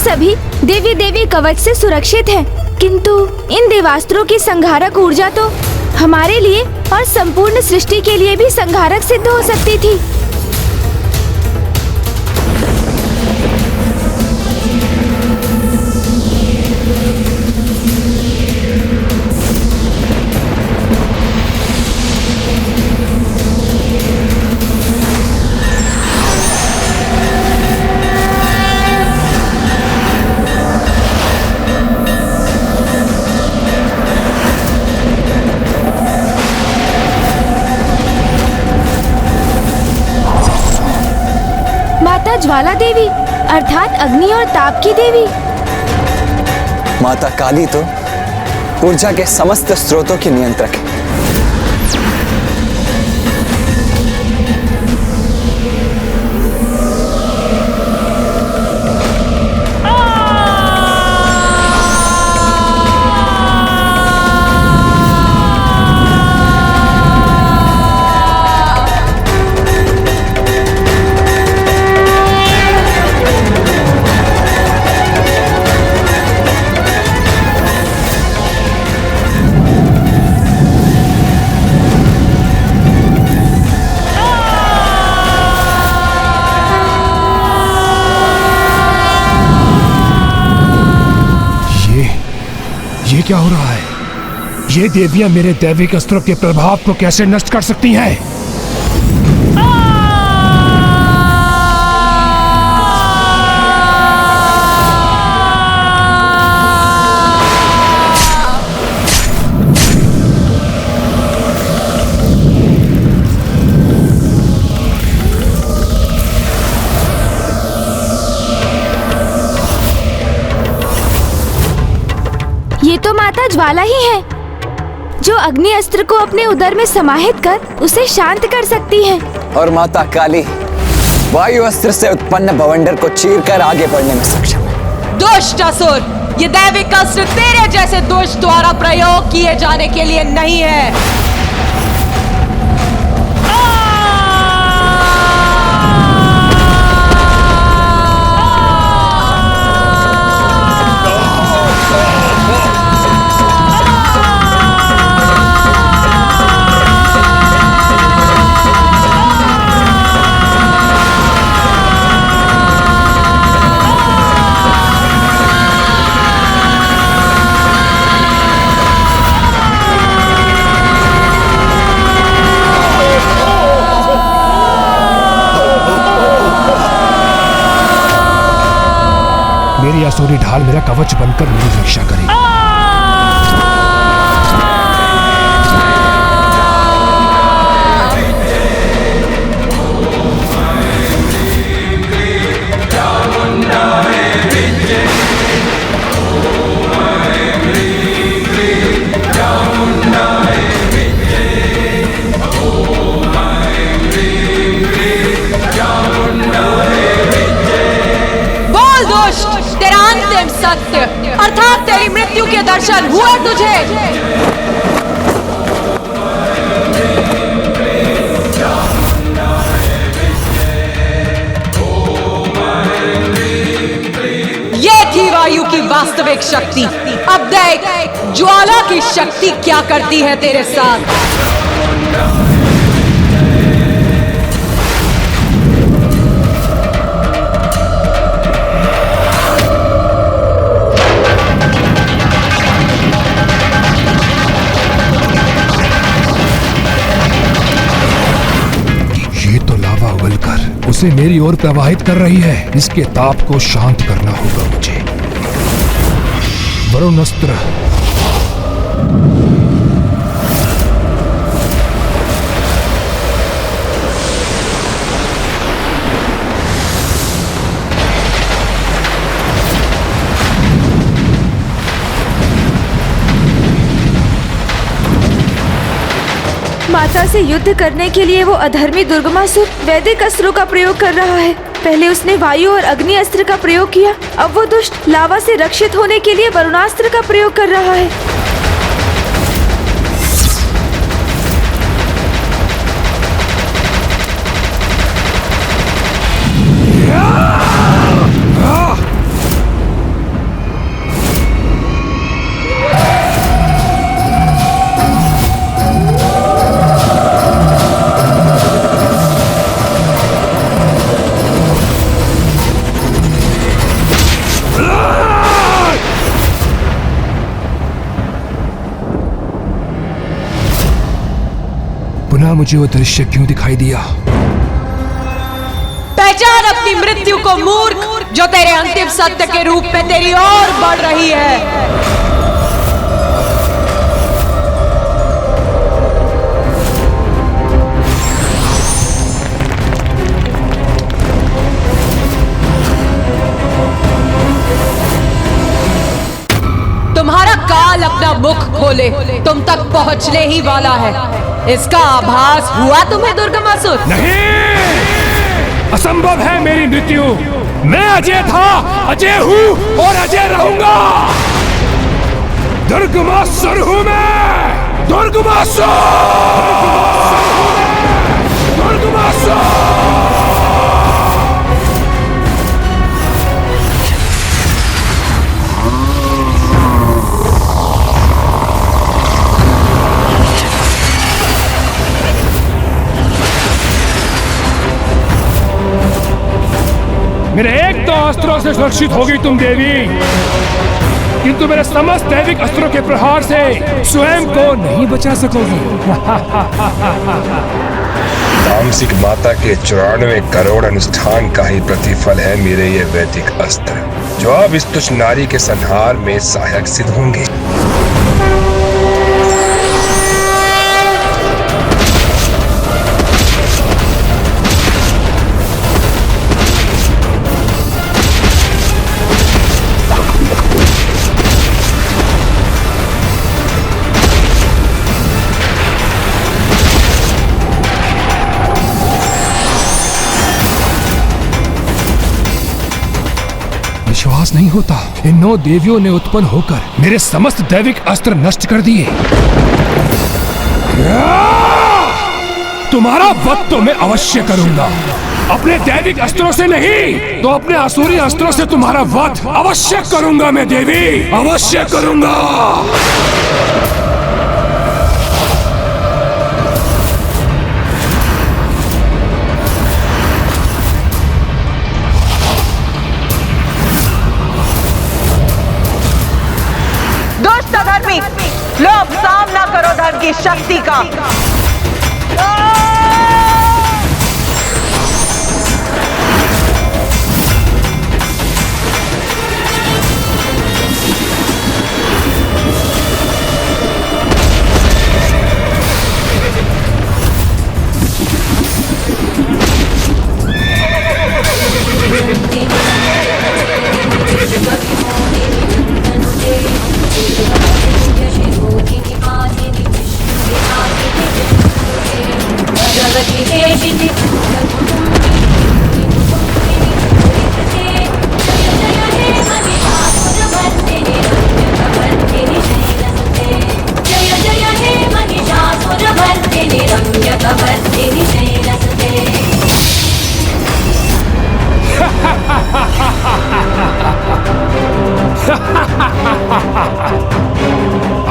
सभी देवी देवी कवच से सुरक्षित हैं, किंतु इन देवास्त्रों की संहारक ऊर्जा तो हमारे लिए और संपूर्ण सृष्टि के लिए भी संहारक सिद्ध हो सकती थी। ज्वाला देवी अर्थात अग्नि और ताप की देवी। माता काली तो ऊर्जा के समस्त स्रोतों की नियंत्रक है। ये क्या हो रहा है? ये देवियां मेरे दैविक अस्त्रों के प्रभाव को कैसे नष्ट कर सकती हैं? ये तो माता ज्वाला ही है जो अग्नि अस्त्र को अपने उदर में समाहित कर उसे शांत कर सकती है। और माता काली वायु अस्त्र से उत्पन्न बवंडर को चीरकर आगे बढ़ने में सक्षम है। दुष्ट असुर, ये दैविक अस्त्र तेरे जैसे दुष्ट द्वारा प्रयोग किए जाने के लिए नहीं है। मेरी असुरी ढाल मेरा कवच बनकर मेरी रक्षा करेगी। तेरा अंतिम सत्य अर्थात तेरी मृत्यु के दर्शन हुए तुझे। ये थी वायु की वास्तविक शक्ति। अब देख ज्वाला की शक्ति क्या करती है तेरे साथ। उसे मेरी ओर प्रवाहित कर रही है। इसके ताप को शांत करना होगा मुझे। वरुण अस्त्र। माता से युद्ध करने के लिए वो अधर्मी दुर्गमासुर वैदिक अस्त्रों का प्रयोग कर रहा है। पहले उसने वायु और अग्नि अस्त्र का प्रयोग किया, अब वो दुष्ट लावा से रक्षित होने के लिए वरुणास्त्र का प्रयोग कर रहा है। पुनः मुझे वो दृश्य क्यों दिखाई दिया? पहचान अपनी मृत्यु को मूर्ख, जो तेरे अंतिम सत्य के रूप में तेरी ओर बढ़ रही है। तुम्हारा काल अपना मुख खोले तुम तक पहुंचने ही वाला है। इसका आभास हुआ तुम्हें दुर्गमासुर? नहीं, असंभव है मेरी मृत्यु। मैं अजय था, अजय हूँ और अजय रहूंगा। दुर्गमासुर हूँ मैं, दुर्गमासुर, दुर्गमासुर। मेरे एक तो अस्त्रों से सुरक्षित होगी तुम देवी, किंतु मेरे समस्त दैविक अस्त्रों के प्रहार से स्वयं को नहीं बचा सकोगी। तामसिक माता के 94 करोड़ अनुष्ठान का ही प्रतिफल है मेरे ये वैदिक अस्त्र, जो अब इस तुच्छ नारी के संहार में सहायक सिद्ध होंगे। विश्वास नहीं होता, इन 9 देवियों ने उत्पन्न होकर मेरे समस्त दैविक अस्त्र नष्ट कर दिए। तुम्हारा वध तो मैं अवश्य करूंगा, अपने दैविक अस्त्रों से नहीं तो अपने असुरी अस्त्रों से तुम्हारा वध अवश्य करूंगा मैं देवी, अवश्य करूंगा। लो अब सामना करो धर्म की शक्ति का।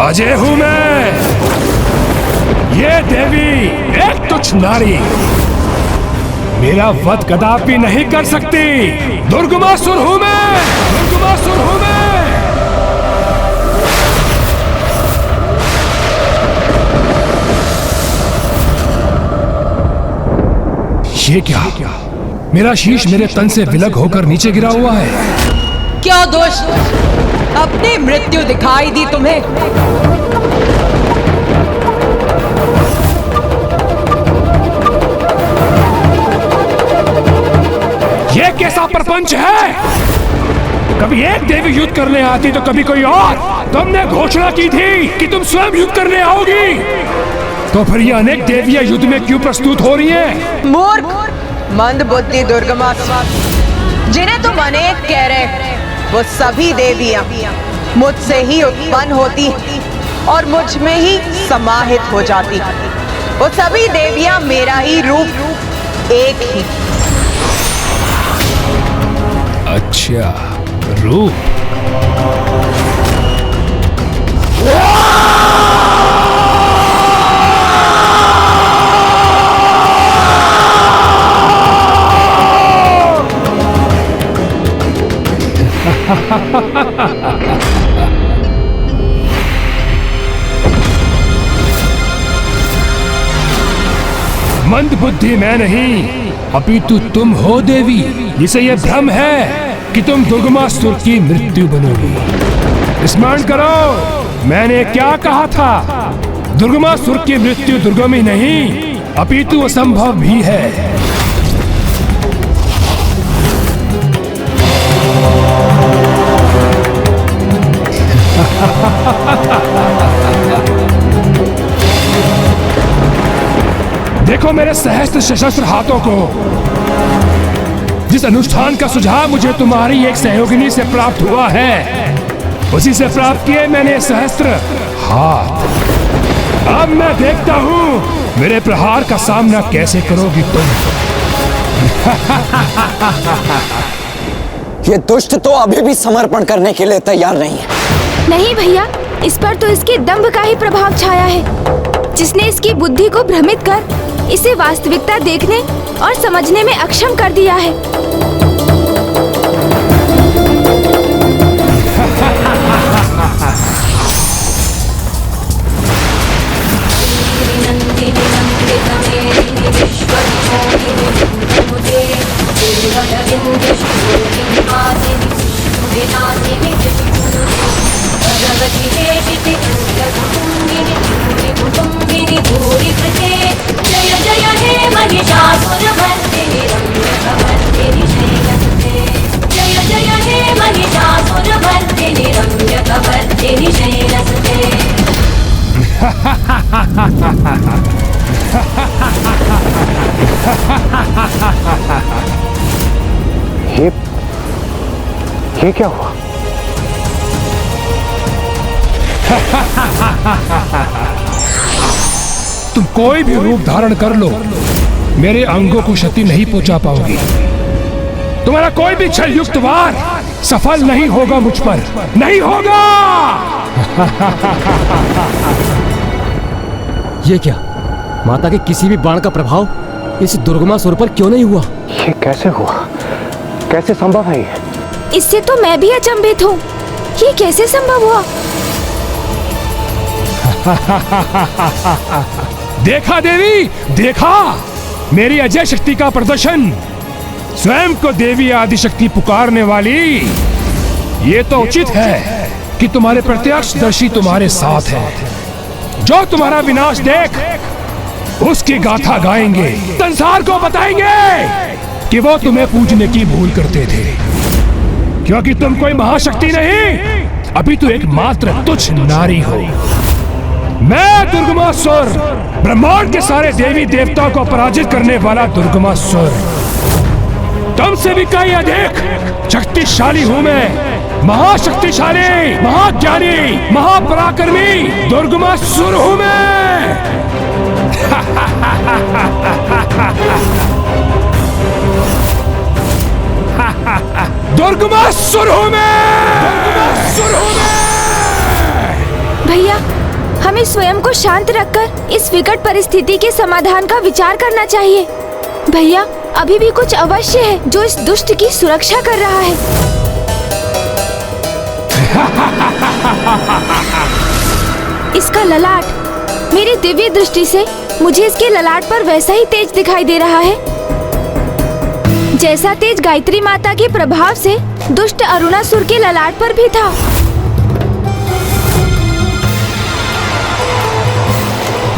अजय हूं मैं, ये देवी एक तुच्छ नारी मेरा वध कदापि नहीं कर सकती। दुर्गमासुर हूं मैं, दुर्गमासुर हूं मैं। ये क्या? मेरा शीश मेरे तन से विलग होकर नीचे गिरा हुआ है। क्या दोष? अपनी मृत्यु दिखाई दी तुम्हें? ये कैसा प्रपंच है? कभी एक देवी युद्ध करने आती तो कभी कोई और। तुमने घोषणा की थी कि तुम स्वयं युद्ध करने आओगी, तो फिर ये अनेक देवियां युद्ध में क्यों प्रस्तुत हो रही हैं? मूर्ख, मंद बुद्धि दुर्गमासुर, जिन्हें तुम अनेक कह रहे, वो सभी देवियां मुझसे ही उत्पन्न होती और मुझ में ही समाहित हो जाती। वो सभी देवियां मेरा ही रूप, एक ही। अच्छा, रूप। मंद बुद्धि मैं नहीं, अपितु तुम हो देवी। इसे यह भ्रम है कि तुम दुर्गमासुर की मृत्यु बनोगी। स्मरण करो मैंने क्या कहा था। दुर्गमासुर की मृत्यु दुर्गम ही नहीं अपितु असंभव भी है। देखो मेरे सहस्त्र सशस्त्र हाथों को। जिस अनुष्ठान का सुझाव मुझे तुम्हारी एक सहयोगिनी से प्राप्त हुआ है, उसी से प्राप्त किए मैंने सहस्त्र हाथ। अब मैं देखता हूँ मेरे प्रहार का सामना कैसे करोगी तुम। ये दुष्ट तो अभी भी समर्पण करने के लिए तैयार नहीं है। नहीं भैया, इस पर तो इसके दंभ का ही प्रभाव छाया है, जिसने इसकी बुद्धि को भ्रमित कर इसे वास्तविकता देखने और समझने में अक्षम कर दिया है। जय जय हे महिषासुरमर्दिनी रम्यकवर्दिनी शैलसुते। जय जय हे महिषासुरमर्दिनी रम्यकवर्दिनी शैलसुते। ये क्या हुआ? तुम कोई भी रूप धारण कर लो, मेरे अंगों को क्षति नहीं पहुंचा पाओगी। तुम्हारा कोई भी छल युक्त वार सफल नहीं होगा मुझ पर, नहीं होगा। ये क्या, माता के किसी भी बाण का प्रभाव इस दुर्गमासुर पर क्यों नहीं हुआ? ये कैसे हुआ? कैसे संभव है ये? इससे तो मैं भी अचंभित हूँ। ये कैसे संभव हुआ? देखा देवी, देखा मेरी अजय शक्ति का प्रदर्शन। स्वयं को देवी आदिशक्ति पुकारने वाली। ये तो उचित है कि तुम्हारे प्रत्यक्षदर्शी तुम्हारे साथ है। जो तुम्हारा विनाश देख उसकी गाथा गाएंगे, संसार को बताएंगे कि वो तुम्हें पूजने की भूल करते थे, क्योंकि तुम कोई महाशक्ति नहीं, अभी तो एक मात्र तुच्छ नारी हो। मैं दुर्गमासुर, ब्रह्मांड के सारे देवी देवताओं को पराजित करने वाला दुर्गमासुर, तुमसे भी कहीं अधिक शक्तिशाली हूं मैं। महाशक्तिशाली, महाज्ञानी, महापराक्रमी दुर्गमासुर हूं मैं। दुर्गमासुर हूं मैं। दुर्गमासुर हूं मैं। भैया, हमें स्वयं को शांत रखकर इस विकट परिस्थिति के समाधान का विचार करना चाहिए। भैया, अभी भी कुछ अवश्य है जो इस दुष्ट की सुरक्षा कर रहा है। इसका ललाट, मेरी दिव्य दृष्टि से मुझे इसके ललाट पर वैसा ही तेज दिखाई दे रहा है जैसा तेज गायत्री माता के प्रभाव से दुष्ट अरुणासुर के ललाट पर भी था।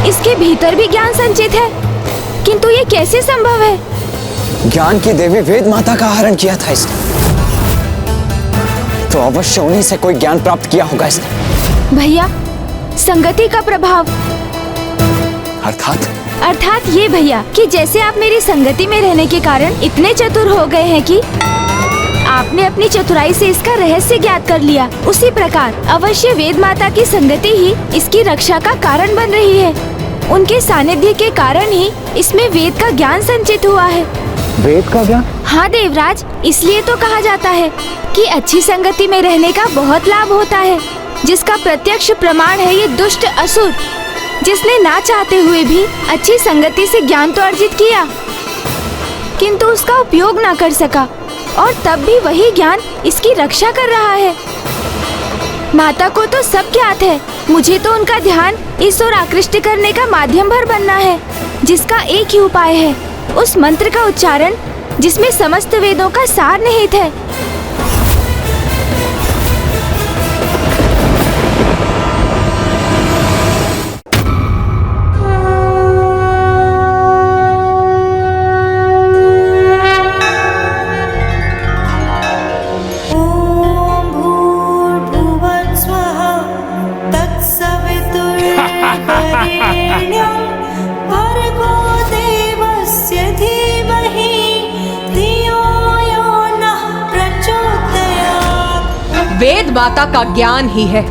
इसके भीतर भी ज्ञान संचित है, किंतु ये कैसे संभव है? ज्ञान की देवी वेद माता का हरण किया था इसने, तो अवश्य उन्हीं से कोई ज्ञान प्राप्त किया होगा इसने। भैया, संगति का प्रभाव। अर्थात ये भैया कि जैसे आप मेरी संगति में रहने के कारण इतने चतुर हो गए हैं कि आपने अपनी चतुराई से इसका रहस्य ज्ञात कर लिया, उसी प्रकार अवश्य वेद माता की संगति ही इसकी रक्षा का कारण बन रही है। उनके सानिध्य के कारण ही इसमें वेद का ज्ञान संचित हुआ है। वेद का ज्ञान? हाँ देवराज, इसलिए तो कहा जाता है कि अच्छी संगति में रहने का बहुत लाभ होता है, जिसका प्रत्यक्ष प्रमाण है ये दुष्ट असुर, जिसने ना चाहते हुए भी अच्छी संगति से ज्ञान तो अर्जित किया, किंतु उसका उपयोग ना कर सका, और तब भी वही ज्ञान इसकी रक्षा कर रहा है। माता को तो सब ज्ञात है, मुझे तो उनका ध्यान इस ओर आकृष्ट करने का माध्यम भर बनना है, जिसका एक ही उपाय है, उस मंत्र का उच्चारण जिसमें समस्त वेदों का सार निहित है। भर्गो देवस्य माता का ज्ञान ही है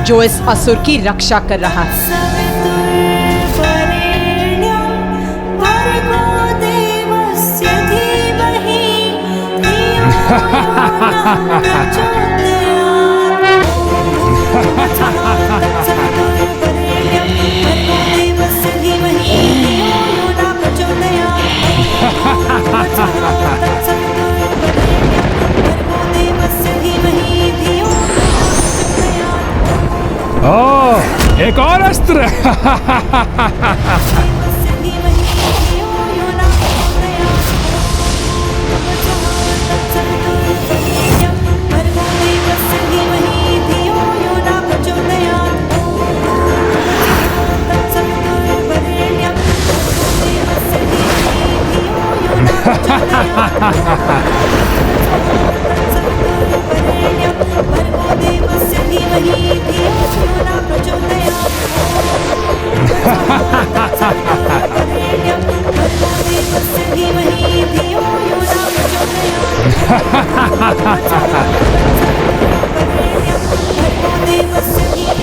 जो इस असुर की रक्षा कर रहा है। ओह, एक और अस्त्र।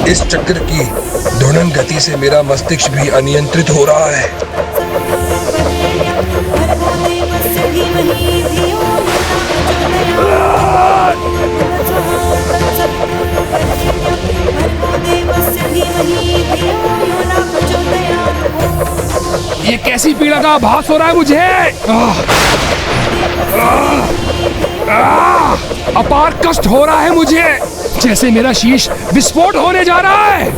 इस चक्र की ध्वनिन गति से मेरा मस्तिष्क भी अनियंत्रित हो रहा है। ये कैसी पीड़ा का आभास हो रहा है मुझे। अपार कष्ट हो रहा है मुझे, जैसे मेरा शीश विस्फोट होने जा रहा है।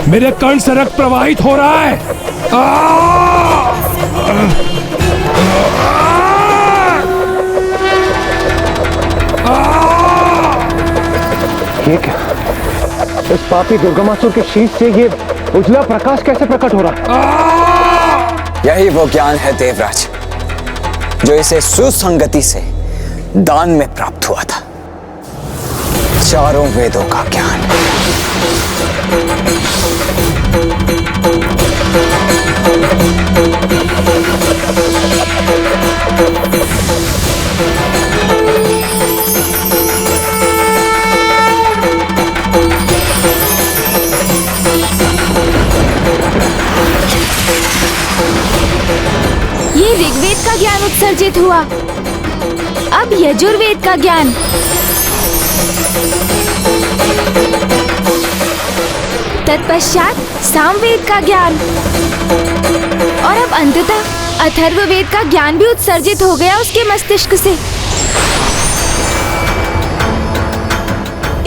मेरे कर्ण से रक्त प्रवाहित हो रहा है। ये क्या? इस पापी दुर्गमासुर के शीश से ये उजला प्रकाश कैसे प्रकट हो रहा है? यही वो ज्ञान है देवराज, जो इसे सुसंगति से दान में प्राप्त हुआ था। चारों वेदों का ज्ञान। ये ऋग्वेद का ज्ञान उत्सर्जित हुआ, अब यजुर्वेद का ज्ञान। तत्पश्चात सामवेद का ज्ञान और अब अंततः अथर्ववेद का ज्ञान भी उत्सर्जित हो गया उसके मस्तिष्क से।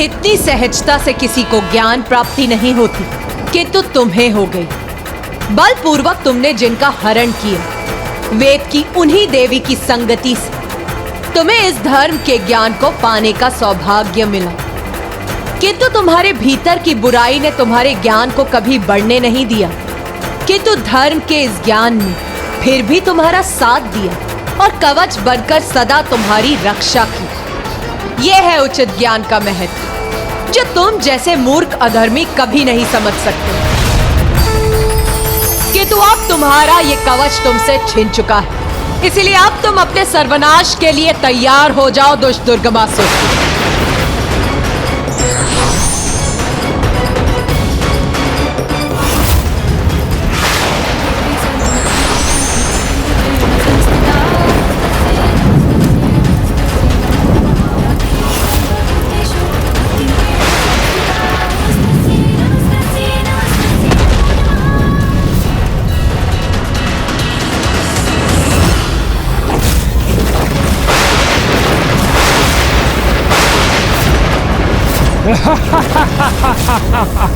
इतनी सहजता से किसी को ज्ञान प्राप्ति नहीं होती, किंतु तुम्हें हो गई। बलपूर्वक तुमने जिनका हरण किया, वेद की उन्हीं देवी की संगति से तुम्हें इस धर्म के ज्ञान को पाने का सौभाग्य मिला। किंतु तुम्हारे भीतर की बुराई ने तुम्हारे ज्ञान को कभी बढ़ने नहीं दिया, किंतु धर्म के इस ज्ञान ने फिर भी तुम्हारा साथ दिया और कवच बनकर सदा तुम्हारी रक्षा की। यह है उचित ज्ञान का महत्व, जो तुम जैसे मूर्ख अधर्मी कभी नहीं समझ सकते। किंतु अब तुम्हारा ये कवच तुमसे छिन चुका है, इसलिए अब तुम अपने सर्वनाश के लिए तैयार हो जाओ दुष्ट दुर्गमासुर।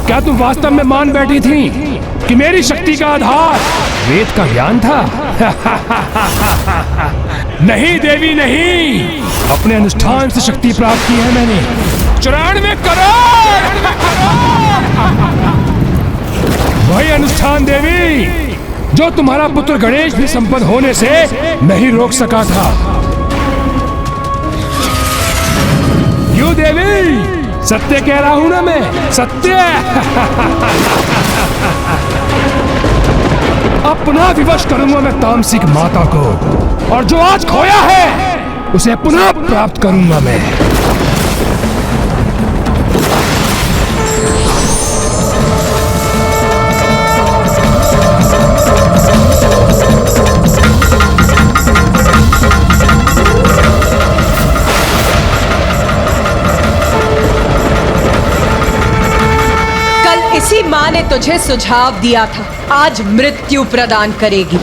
क्या तुम वास्तव में मान बैठी थी कि मेरी शक्ति का आधार वेद का ज्ञान था? नहीं देवी नहीं, अपने अनुष्ठान से शक्ति प्राप्त की है मैंने। 94 करोड़ वही अनुष्ठान देवी जो तुम्हारा पुत्र गणेश भी संपन्न होने से नहीं रोक सका था। क्यों देवी, सत्य कह रहा हूं ना मैं, सत्य। अपना विवश करूंगा मैं तामसिक माता को, और जो आज खोया है उसे पुनः प्राप्त करूंगा मैं। इसी माँ ने तुझे सुझाव दिया था, आज मृत्यु प्रदान करेगी।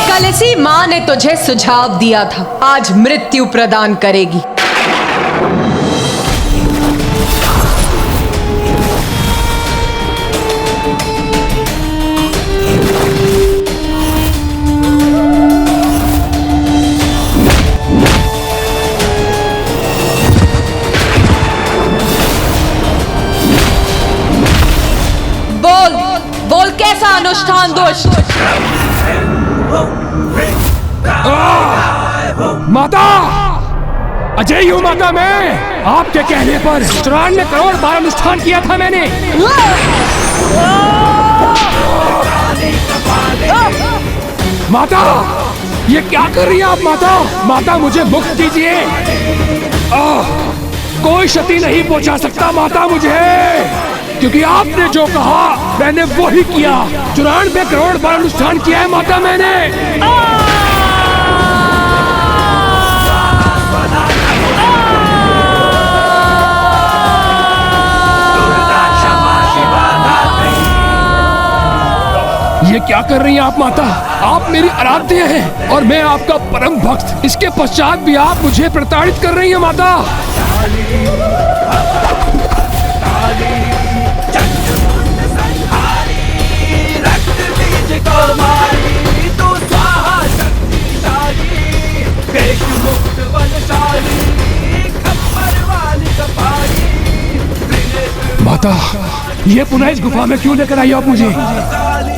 कल इसी माँ ने तुझे सुझाव दिया था, आज मृत्यु प्रदान करेगी। बोल कैसा अनुष्ठान दोष? माता, अजय हूँ माता मैं। आपके कहने पर 94 करोड़ बार अनुष्ठान किया था मैंने। माता, ये क्या कर रही हैं आप माता? माता मुझे मुक्त कीजिए। कोई क्षति नहीं पहुंचा सकता माता मुझे, क्योंकि आपने जो कहा मैंने वो ही किया। 94 करोड़ बार अनुष्ठान किया है माता मैंने। ये क्या कर रही हैं आप माता? आप मेरी आराध्य हैं और मैं आपका परम भक्त। इसके पश्चात भी आप मुझे प्रताड़ित कर रही हैं माता। माता, ये पुनः इस गुफा में क्यों लेकर आई आप मुझे?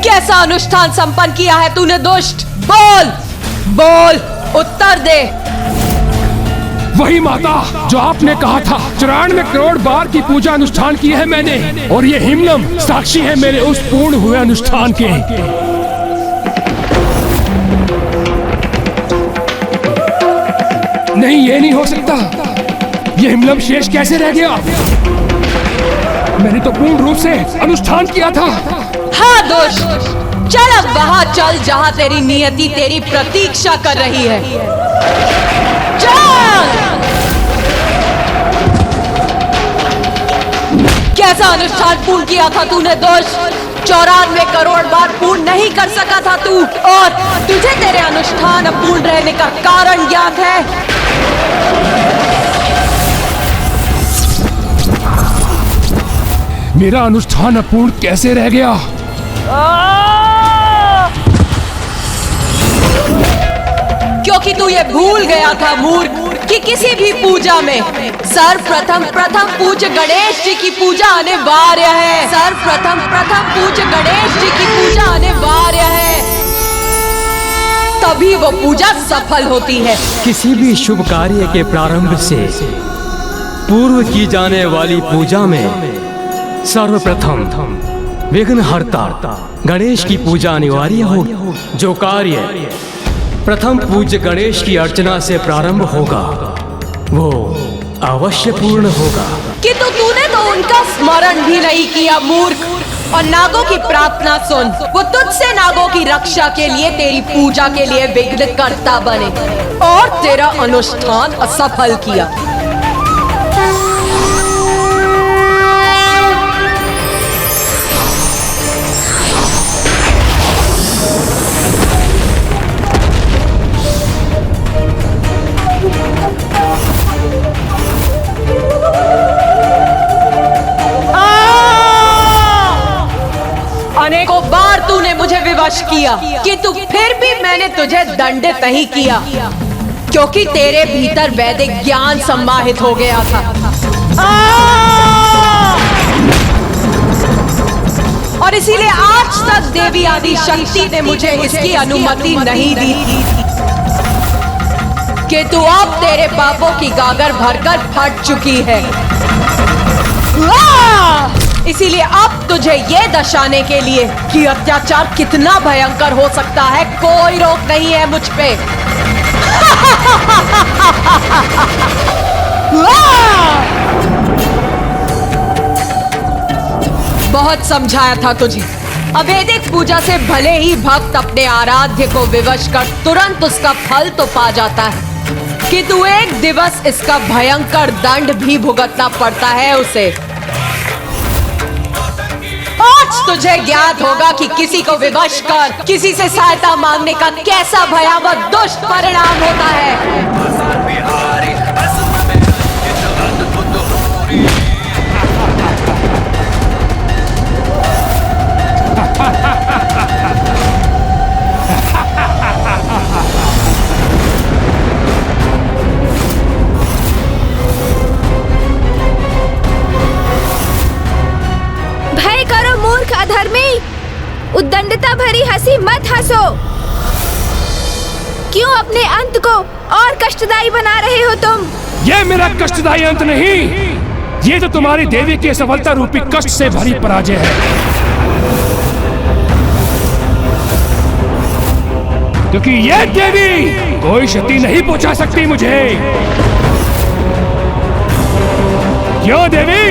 कैसा अनुष्ठान संपन्न किया है तूने दुष्ट? बोल बोल, उत्तर दे। वही माता जो आपने कहा था। 94 करोड़ बार की पूजा अनुष्ठान की है मैंने, और ये हिमलम साक्षी है मेरे उस पूर्ण हुए अनुष्ठान के। नहीं, ये नहीं हो सकता। ये हिमलम शेष कैसे रह गया? मैंने तो पूर्ण रूप से अनुष्ठान किया था। हाँ दुष्ट, चल अब वहां चल जहां तेरी नियति तेरी प्रतीक्षा कर रही है। चल। कैसा अनुष्ठान पूर्ण किया था तूने दुष्ट? 94 करोड़ बार पूर्ण नहीं कर सका था तू, और तुझे तेरे अनुष्ठान अपूर्ण रहने का कारण ज्ञात है। मेरा अनुष्ठान अपूर्ण कैसे रह गया? क्योंकि तू ये भूल गया था मूर्ख कि किसी भी पूजा में सर्वप्रथम पूज्य गणेश जी की पूजा अनिवार्य है। सर्वप्रथम पूज्य गणेश जी की पूजा अनिवार्य है, तभी वो पूजा सफल होती है। किसी भी शुभ कार्य के प्रारंभ से पूर्व की जाने वाली पूजा में सर्वप्रथम विघ्नहर्ता गणेश की अनिवार्य अनिवार्य होगी। जो कार्य प्रथम पूज्य गणेश की अर्चना से प्रारंभ होगा वो अवश्य पूर्ण होगा। किंतु तूने तो उनका स्मरण भी नहीं किया मूर्ख। और नागों की प्रार्थना सुन, वो तुझसे नागों की रक्षा के लिए तेरी पूजा के लिए विघ्नकर्ता बने और तेरा अनुष्ठान असफल किया। अनेकों बार तूने मुझे विवश किया, किंतु फिर भी मैंने तुझे दंडित नहीं किया, क्योंकि तेरे भीतर वैदिक ज्ञान सम्माहित हो गया था। और इसीलिए आज तक देवी आदि शक्ति ने मुझे इसकी अनुमति नहीं दी थी कि तू अब तेरे पापों की गागर भरकर फट चुकी है। इसीलिए अब तुझे ये दर्शाने के लिए कि अत्याचार कितना भयंकर हो सकता है, कोई रोक नहीं है मुझ पे। बहुत समझाया था तुझे। अवैदिक पूजा से भले ही भक्त अपने आराध्य को विवश कर तुरंत उसका फल तो पा जाता है, कि तू एक दिवस इसका भयंकर दंड भी भुगतना पड़ता है उसे। आज तुझे ज्ञात होगा कि किसी को विवश कर किसी से सहायता मांगने का कैसा भयावह दुष्ट परिणाम होता है। भय करो मूर्ख अधर्मी, उद्दंडता भरी हंसी मत हंसो। क्यों अपने अंत को और कष्टदायी बना रहे हो तुम? ये मेरा कष्टदायी अंत नहीं, ये तो तुम्हारी देवी की सफलता रूपी कष्ट से भरी पराजय है। क्योंकि ये देवी कोई क्षति नहीं पहुंचा सकती मुझे। क्यों देवी,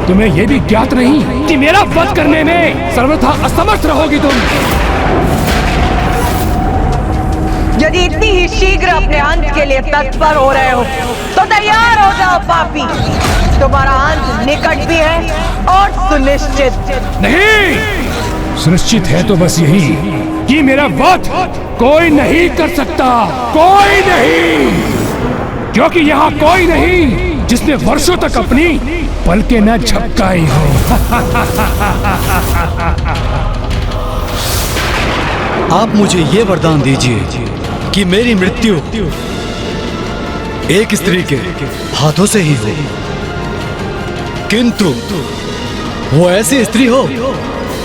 तुम्हें यह भी ज्ञात नहीं कि मेरा वध करने में सर्वथा असमर्थ रहोगी तुम? यदि इतनी ही शीघ्र अपने अंत के लिए तत्पर हो रहे हो तो तैयार हो जाओ पापी, तुम्हारा अंत निकट भी है और सुनिश्चित। नहीं, सुनिश्चित है तो बस यही कि मेरा वध कोई नहीं कर सकता, कोई नहीं, क्योंकि यहाँ कोई नहीं जिसने वर्षों तक अपनी पलकें न झपकाई हो। आप मुझे ये वरदान दीजिए कि मेरी मृत्यु एक स्त्री के हाथों से ही हो, किंतु वो ऐसी स्त्री हो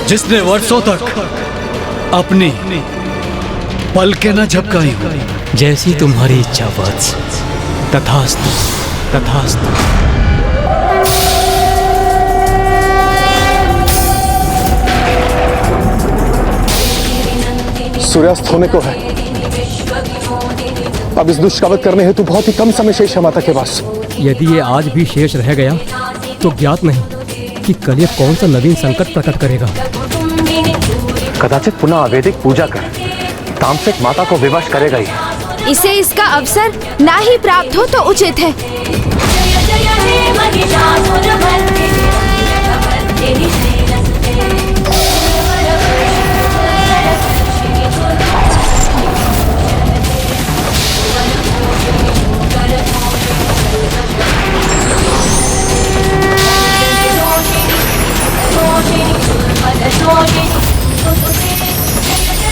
जिसने वर्षों तक अपनी पलकें न झपकाई हो। जैसी तुम्हारी इच्छा वत्स। तथास्तु, तथास्तु। सूर्यास्त होने को है। अब इस दुष्ट का वध करने हेतु बहुत ही कम समय शेष है माता के पास। यदि ये आज भी शेष रह गया तो ज्ञात नहीं कि कल ये कौन सा नवीन संकट प्रकट करेगा। कदाचित पुनः अवैदिक पूजा कर तामसिक माता को विवश करेगा ही। इसे इसका अवसर ना ही प्राप्त हो तो उचित है।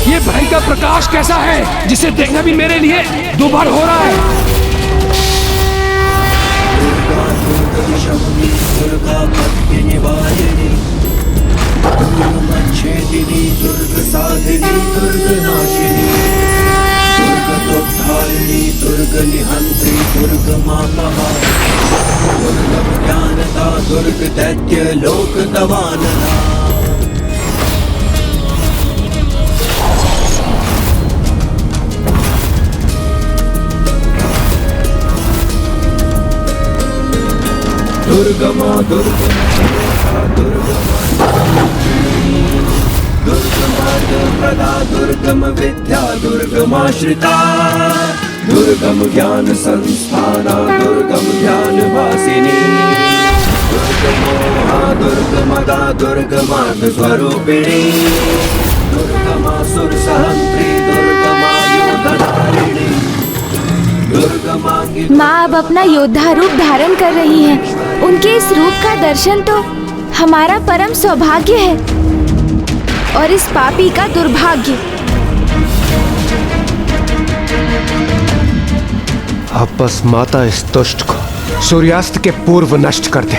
ये भयंकर प्रकाश कैसा है जिसे देखना भी मेरे लिए दुर्भर हो रहा है। दुर्ग दैत्य लोक दवानना। दुर्गमा दुर्गमा दुर्गमा दुर्गम विद्या दुर्गमाश्रिता दुर्गम ज्ञान संस्थाना दुर्गम ज्ञान वासिनी दुर्गमदा दुर्गमार्ग स्वरूपिणी दुर्गमासुर सहंत्री दुर्गमायुधधारिणी। माँ अब अपना योद्धा रूप धारण कर रही हैं। उनके इस रूप का दर्शन तो हमारा परम सौभाग्य है और इस पापी का दुर्भाग्य। अब बस माता इस दुष्ट को सूर्यास्त के पूर्व नष्ट कर दे।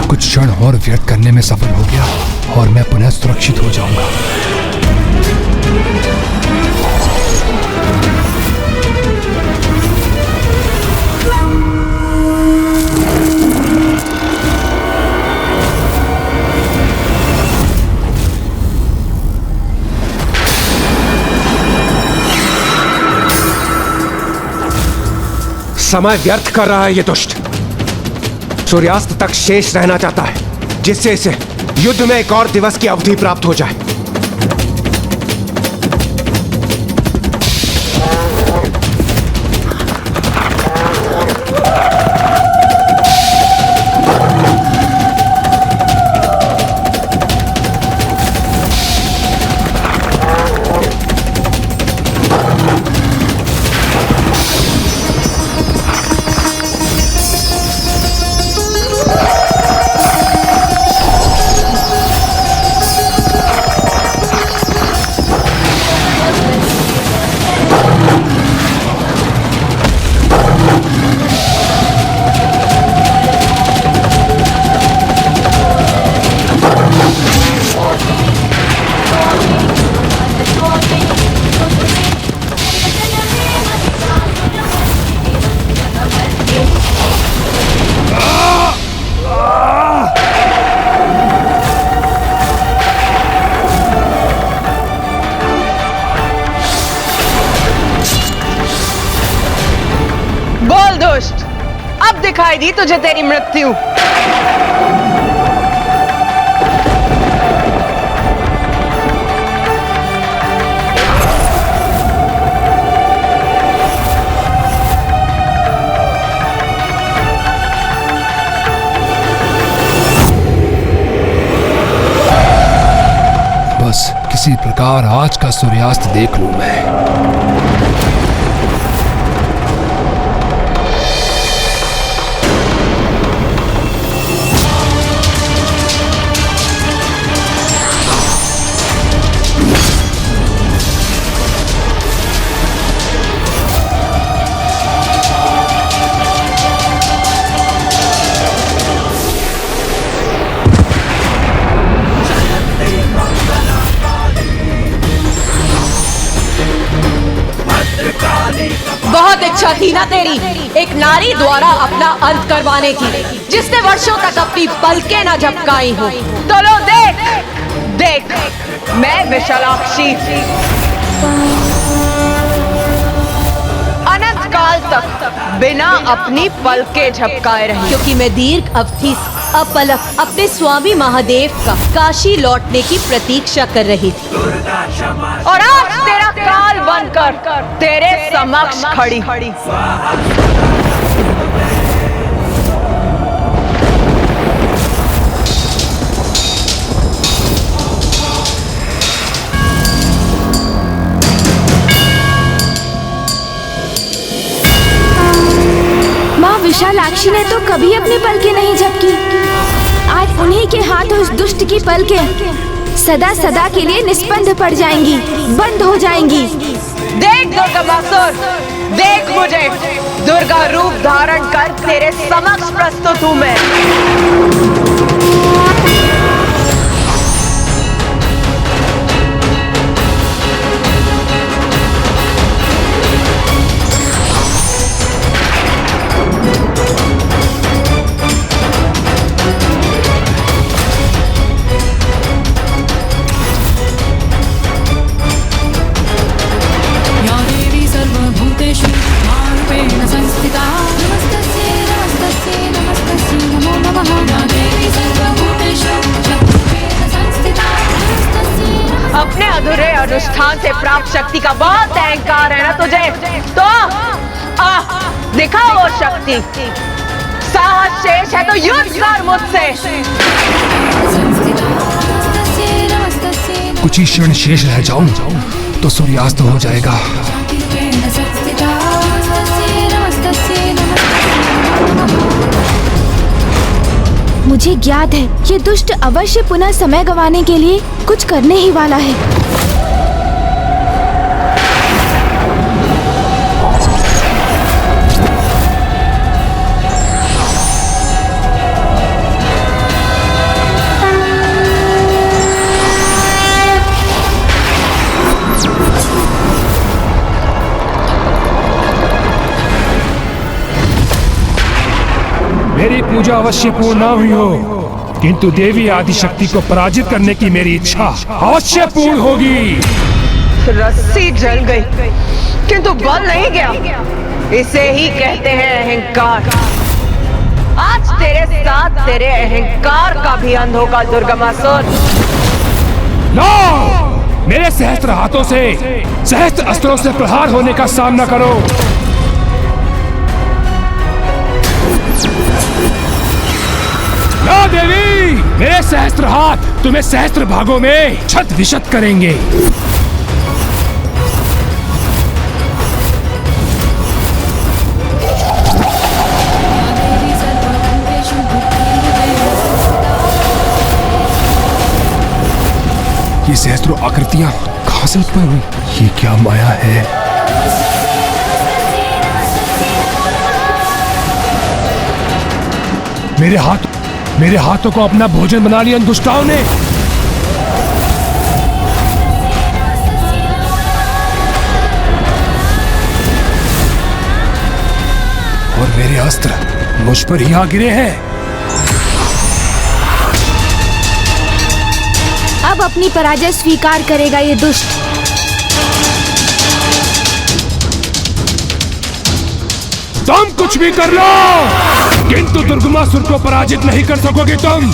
कुछ क्षण और व्यर्थ करने में सफल हो गया और मैं पुनः सुरक्षित हो जाऊंगा। समय व्यर्थ कर रहा है ये दुष्ट। सूर्यास्त तक शेष रहना चाहता है, जिससे इसे युद्ध में एक और दिवस की अवधि प्राप्त हो जाए। अब दिखाई दी तुझे तेरी मृत्यु। बस किसी प्रकार आज का सूर्यास्त देख लूं मैं। बहुत इच्छा थी ना तेरी एक नारी द्वारा अपना अंत करवाने की, जिसने वर्षों तक अपनी पलकें न झपकाई हो। तो लो देख देख, मैं विशालाक्षी अनंत काल तक बिना अपनी पलकें झपकाए रही, क्योंकि मैं दीर्घ अवधि से अपलक अपने स्वामी महादेव का काशी लौटने की प्रतीक्षा कर रही थी, और आज तेरा काल बनकर तेरे समक्ष खड़ी। माँ विशालाक्षी ने तो कभी अपनी पलकें नहीं झपकी। आज उन्हीं के हाथ उस दुष्ट की पलकें सदा सदा के लिए निस्पंद पड़ जाएंगी, बंद हो जाएंगी। देख दुर्गमासुर, देख मुझे दुर्गा रूप धारण कर तेरे समक्ष प्रस्तुत हूँ मैं। अपने अधूरे अनुष्ठान से प्राप्त शक्ति का बहुत अहंकार है ना तुझे, तो दिखाओ वो शक्ति। साहस शेष है तो युद्ध कर मुझसे। कुछ ही क्षण शेष रह जाऊं तो सूर्यास्त हो जाएगा। मुझे ज्ञात है ये दुष्ट अवश्य पुनः समय गंवाने के लिए कुछ करने ही वाला है। मेरी पूजा अवश्य पूर्ण न हुई हो, किंतु देवी आदिशक्ति को पराजित करने की मेरी इच्छा अवश्य पूर्ण होगी। रस्सी जल गई किंतु बल नहीं गया, इसे ही कहते हैं अहंकार। आज तेरे साथ तेरे अहंकार का भी अंत होगा दुर्गमासुर। नो! मेरे सहस्त्र हाथों से सहस्त्र अस्त्रों से प्रहार होने का सामना करो। ना देवी, मेरे सहस्त्र हाथ तुम्हें सहस्त्र भागों में छत विशत करेंगे। ये सहस्त्रों आकृतियां कहां से उत्पन्न हुई? ये क्या माया है? मेरे हाथों को अपना भोजन बना लिया इन दुष्टाओं ने। और मेरे अस्त्र मुझ पर ही आ गिरे हैं। अब अपनी पराजय स्वीकार करेगा ये दुष्ट। तुम कुछ भी कर लो, किंतु दुर्गमासुर को पराजित नहीं कर सकोगे तुम।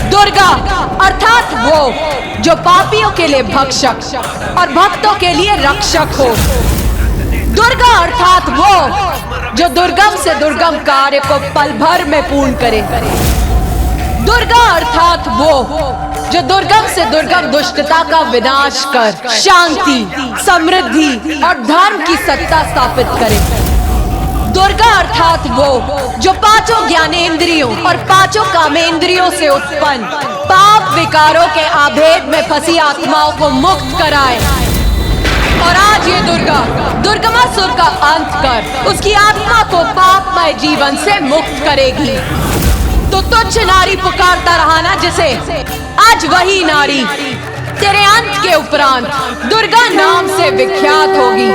दुर्गा अर्थात वो जो पापियों के लिए भक्षक और भक्तों के लिए रक्षक हो। दुर्गा अर्थात वो जो दुर्गम से दुर्गम कार्य को पल भर में पूर्ण करे। दुर्गा अर्थात वो जो दुर्गम से दुर्गम दुष्टता का विनाश कर शांति, समृद्धि और धर्म की सत्ता स्थापित करे। दुर्गा अर्थात वो जो पांचों ज्ञानेंद्रियों और पांचों कामेंद्रियों से उत्पन्न पाप विकारों के आभेद में फंसी आत्माओं को मुक्त कराए। और आज ये दुर्गा दुर्गमासुर का अंत कर उसकी आत्मा को पापमय जीवन से मुक्त करेगी। तो तुच्छ नारी पुकारता रहा ना जिसे, आज वही नारी तेरे अंत के उपरांत दुर्गा नाम से विख्यात होगी।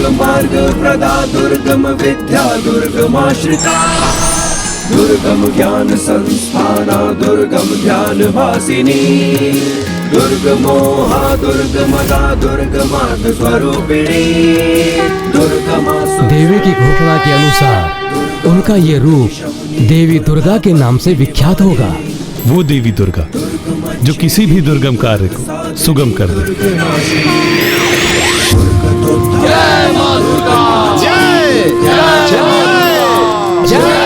मार्ग प्रदा दुर्गम विद्या दुर्गमाश्रिता, दुर्गम ज्ञान संस्थाना दुर्गम ध्यान वासिनी, दुर्गमोहा दुर्गमदा दुर्गमात स्वरूपिणी दुर्गमा देवी की घोषणा के अनुसार उनका ये रूप देवी दुर्गा के नाम से विख्यात होगा। वो देवी दुर्गा जो किसी भी दुर्गम कार्य को सुगम कर दे। जय मां दुर्गा जय जय जय जय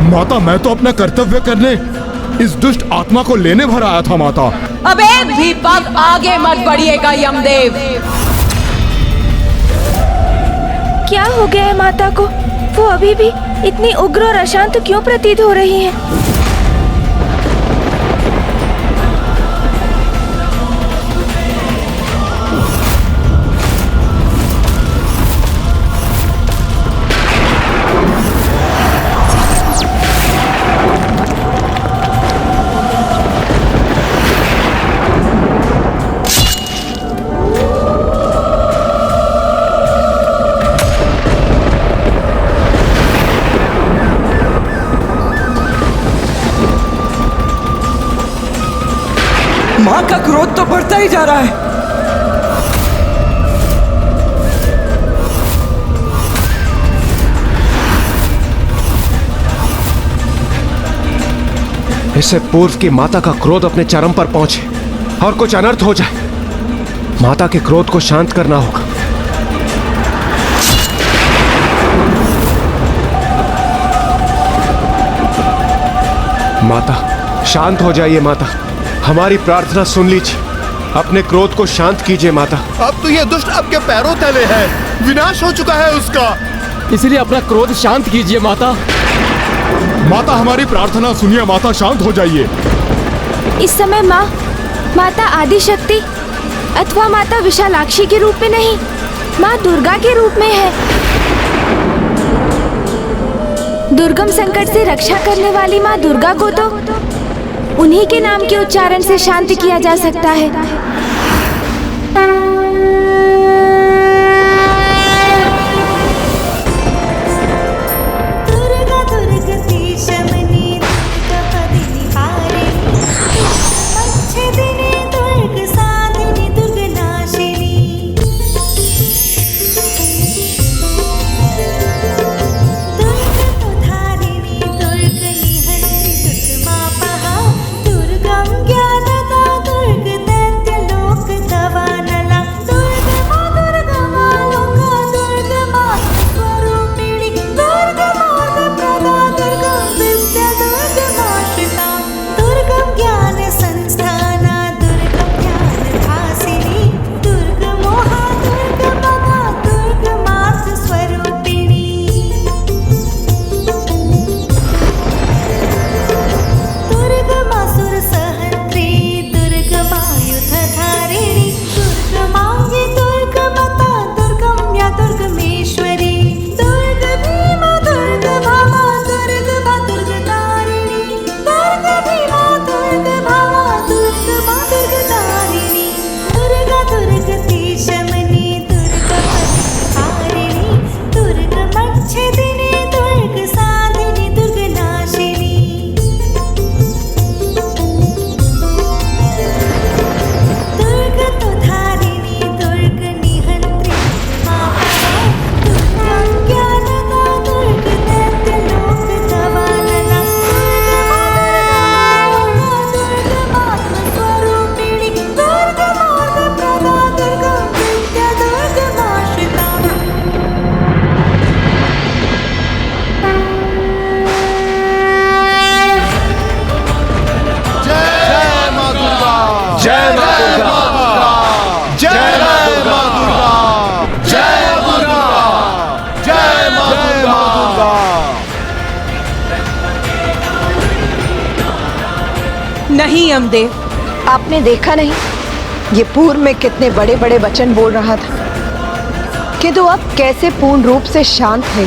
माता, मैं तो अपना कर्तव्य करने इस दुष्ट आत्मा को लेने भर आया था माता। अब एक भी पग आगे मत बढ़िएगा यमदेव। क्या हो गया है माता को? वो अभी भी इतनी उग्र और अशांत क्यों प्रतीत हो रही है? मां का क्रोध तो बढ़ता ही जा रहा है। इससे पूर्व की माता का क्रोध अपने चरम पर पहुंचे और कुछ अनर्थ हो जाए, माता के क्रोध को शांत करना होगा। माता, शांत हो जाइए माता, हमारी प्रार्थना सुन लीजिए, अपने क्रोध को शांत कीजिए माता। अब तो यह दुष्ट आपके पैरों तले है, विनाश हो चुका है उसका, इसलिए अपना क्रोध शांत कीजिए माता। माता हमारी प्रार्थना सुनिए माता, शांत हो जाइए। इस समय माता आदिशक्ति अथवा माता विशालाक्षी के रूप में नहीं, माँ दुर्गा के रूप में है। दुर्गम संकट से रक्षा करने वाली माँ दुर्गा को तो उन्हीं के नाम के उच्चारण से शांत किया जा सकता है। दुर्गा दुर्गति शमनी दुर्गपदिनी हारिणी मच्छदिनी दुर्ग साधिनी दुर्गनाशिनी दुर्गतोधारिणी दुर्गनिहन्त्रि दुर्गमापहा दुर्गं ज्ञानदा दुर्गदैत्यलङ्कारिणी नहीं यमदेव, आपने देखा नहीं ये पूर्व में कितने बड़े बड़े वचन बोल रहा था, किंतु अब कैसे पूर्ण रूप से शांत है।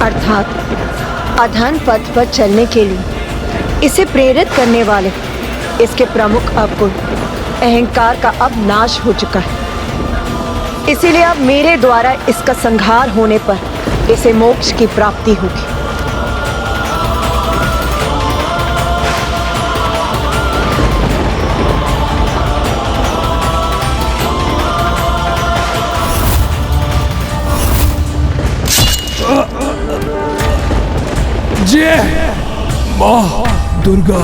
अर्थात अधर्म पथ पर चलने के लिए इसे प्रेरित करने वाले इसके प्रमुख अवगुण अहंकार का अब नाश हो चुका है। इसीलिए अब मेरे द्वारा इसका संहार होने पर इसे मोक्ष की प्राप्ति होगी। जय मां दुर्गा।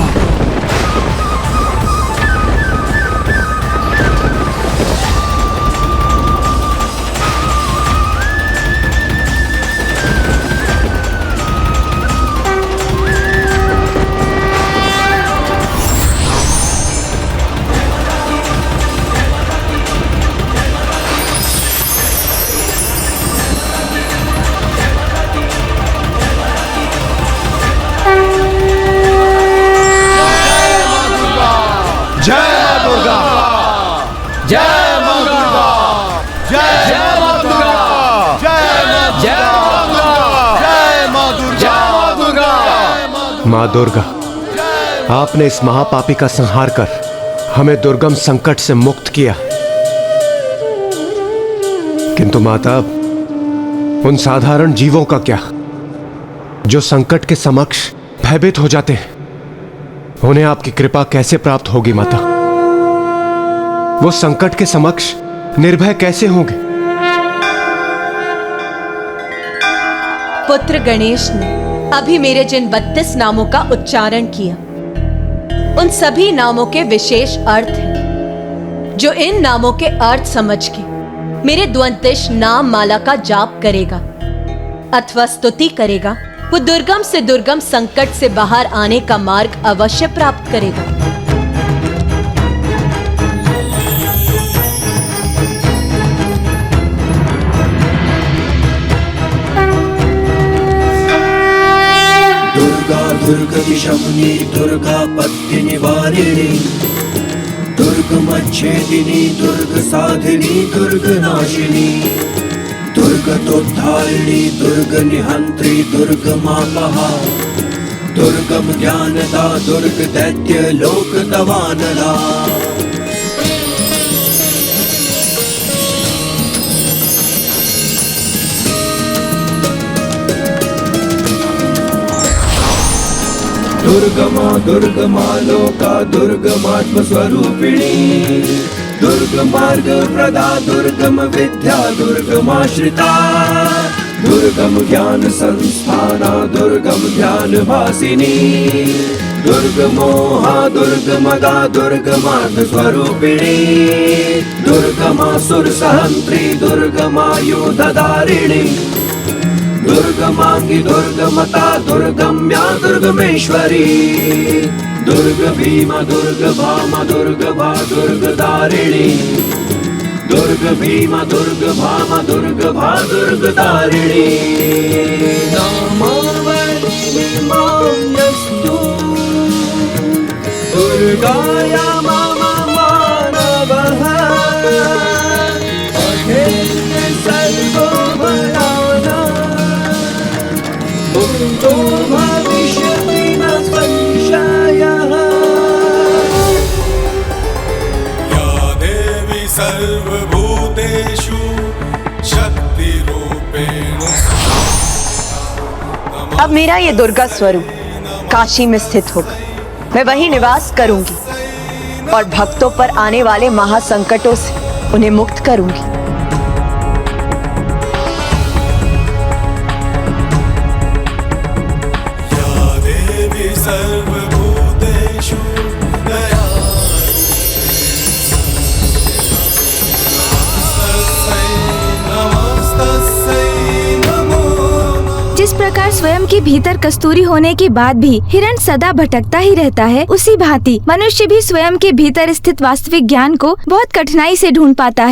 माँ दुर्गा, आपने इस महापापी का संहार कर हमें दुर्गम संकट से मुक्त किया, किंतु माता उन साधारण जीवों का क्या जो संकट के समक्ष भयभीत हो जाते हैं? उन्हें आपकी कृपा कैसे प्राप्त होगी माता? वो संकट के समक्ष निर्भय कैसे होंगे? पुत्र गणेश ने अभी मेरे जिन 32 नामों का उच्चारण किया, उन सभी नामों के विशेष अर्थ हैं। जो इन नामों के अर्थ समझ के मेरे द्वंद्विश नाम माला का जाप करेगा अथवा स्तुति करेगा, वो दुर्गम से दुर्गम संकट से बाहर आने का मार्ग अवश्य प्राप्त करेगा। दुर्गति शमनी दुर्गा पत्ति निवारिणी, दुर्गमच्छेदिनी दुर्ग साधिनी दुर्ग नाशिनी, दुर्गतोद्धारिणी दुर्ग निहंत्री दुर्ग मापहा, दुर्गम ज्ञानदा दुर्ग दैत्य लोक दवानला। दुर्गमा दुर्गमा लोका दुर्गमात्म स्वरूपिणी, दुर्ग मार्ग प्रदा दुर्गम विद्या दुर्गमाश्रिता, दुर्गम ज्ञान संस्थाना दुर्गम ध्यान भासिनी, दुर्गमोहा दुर्गमदा दुर्गमार्ग स्वरूपिणी, दुर्गमासुर सहंत्री दुर्गमायुधधारिणी, दुर्गमांगी दुर्गमता दुर्गम्या दुर्गमेश्वरी, दुर्ग भीमा दुर्ग भामा दुर्ग भा दुर्गदारिणी, दुर्ग भीमा दुर्ग भामा दुर्ग भा दुर्गदारिणी। नामावली माम्यस्तु दुर्गाया मम मानवः, अहेय सर्वभयानः, मुक्तो भविष्यति न संशयः। या देवी सर्वभूतेषु शक्तिरूपेण। अब मेरा ये दुर्गा स्वरूप काशी में स्थित होगा, मैं वहीं निवास करूंगी और भक्तों पर आने वाले महासंकटों से उन्हें मुक्त करूंगी। सर्वभूतेषु दया जिस प्रकार स्वयं के भीतर कस्तूरी होने के बाद भी हिरण सदा भटकता ही रहता है, उसी भांति मनुष्य भी स्वयं के भीतर स्थित वास्तविक ज्ञान को बहुत कठिनाई से ढूंढ पाता है।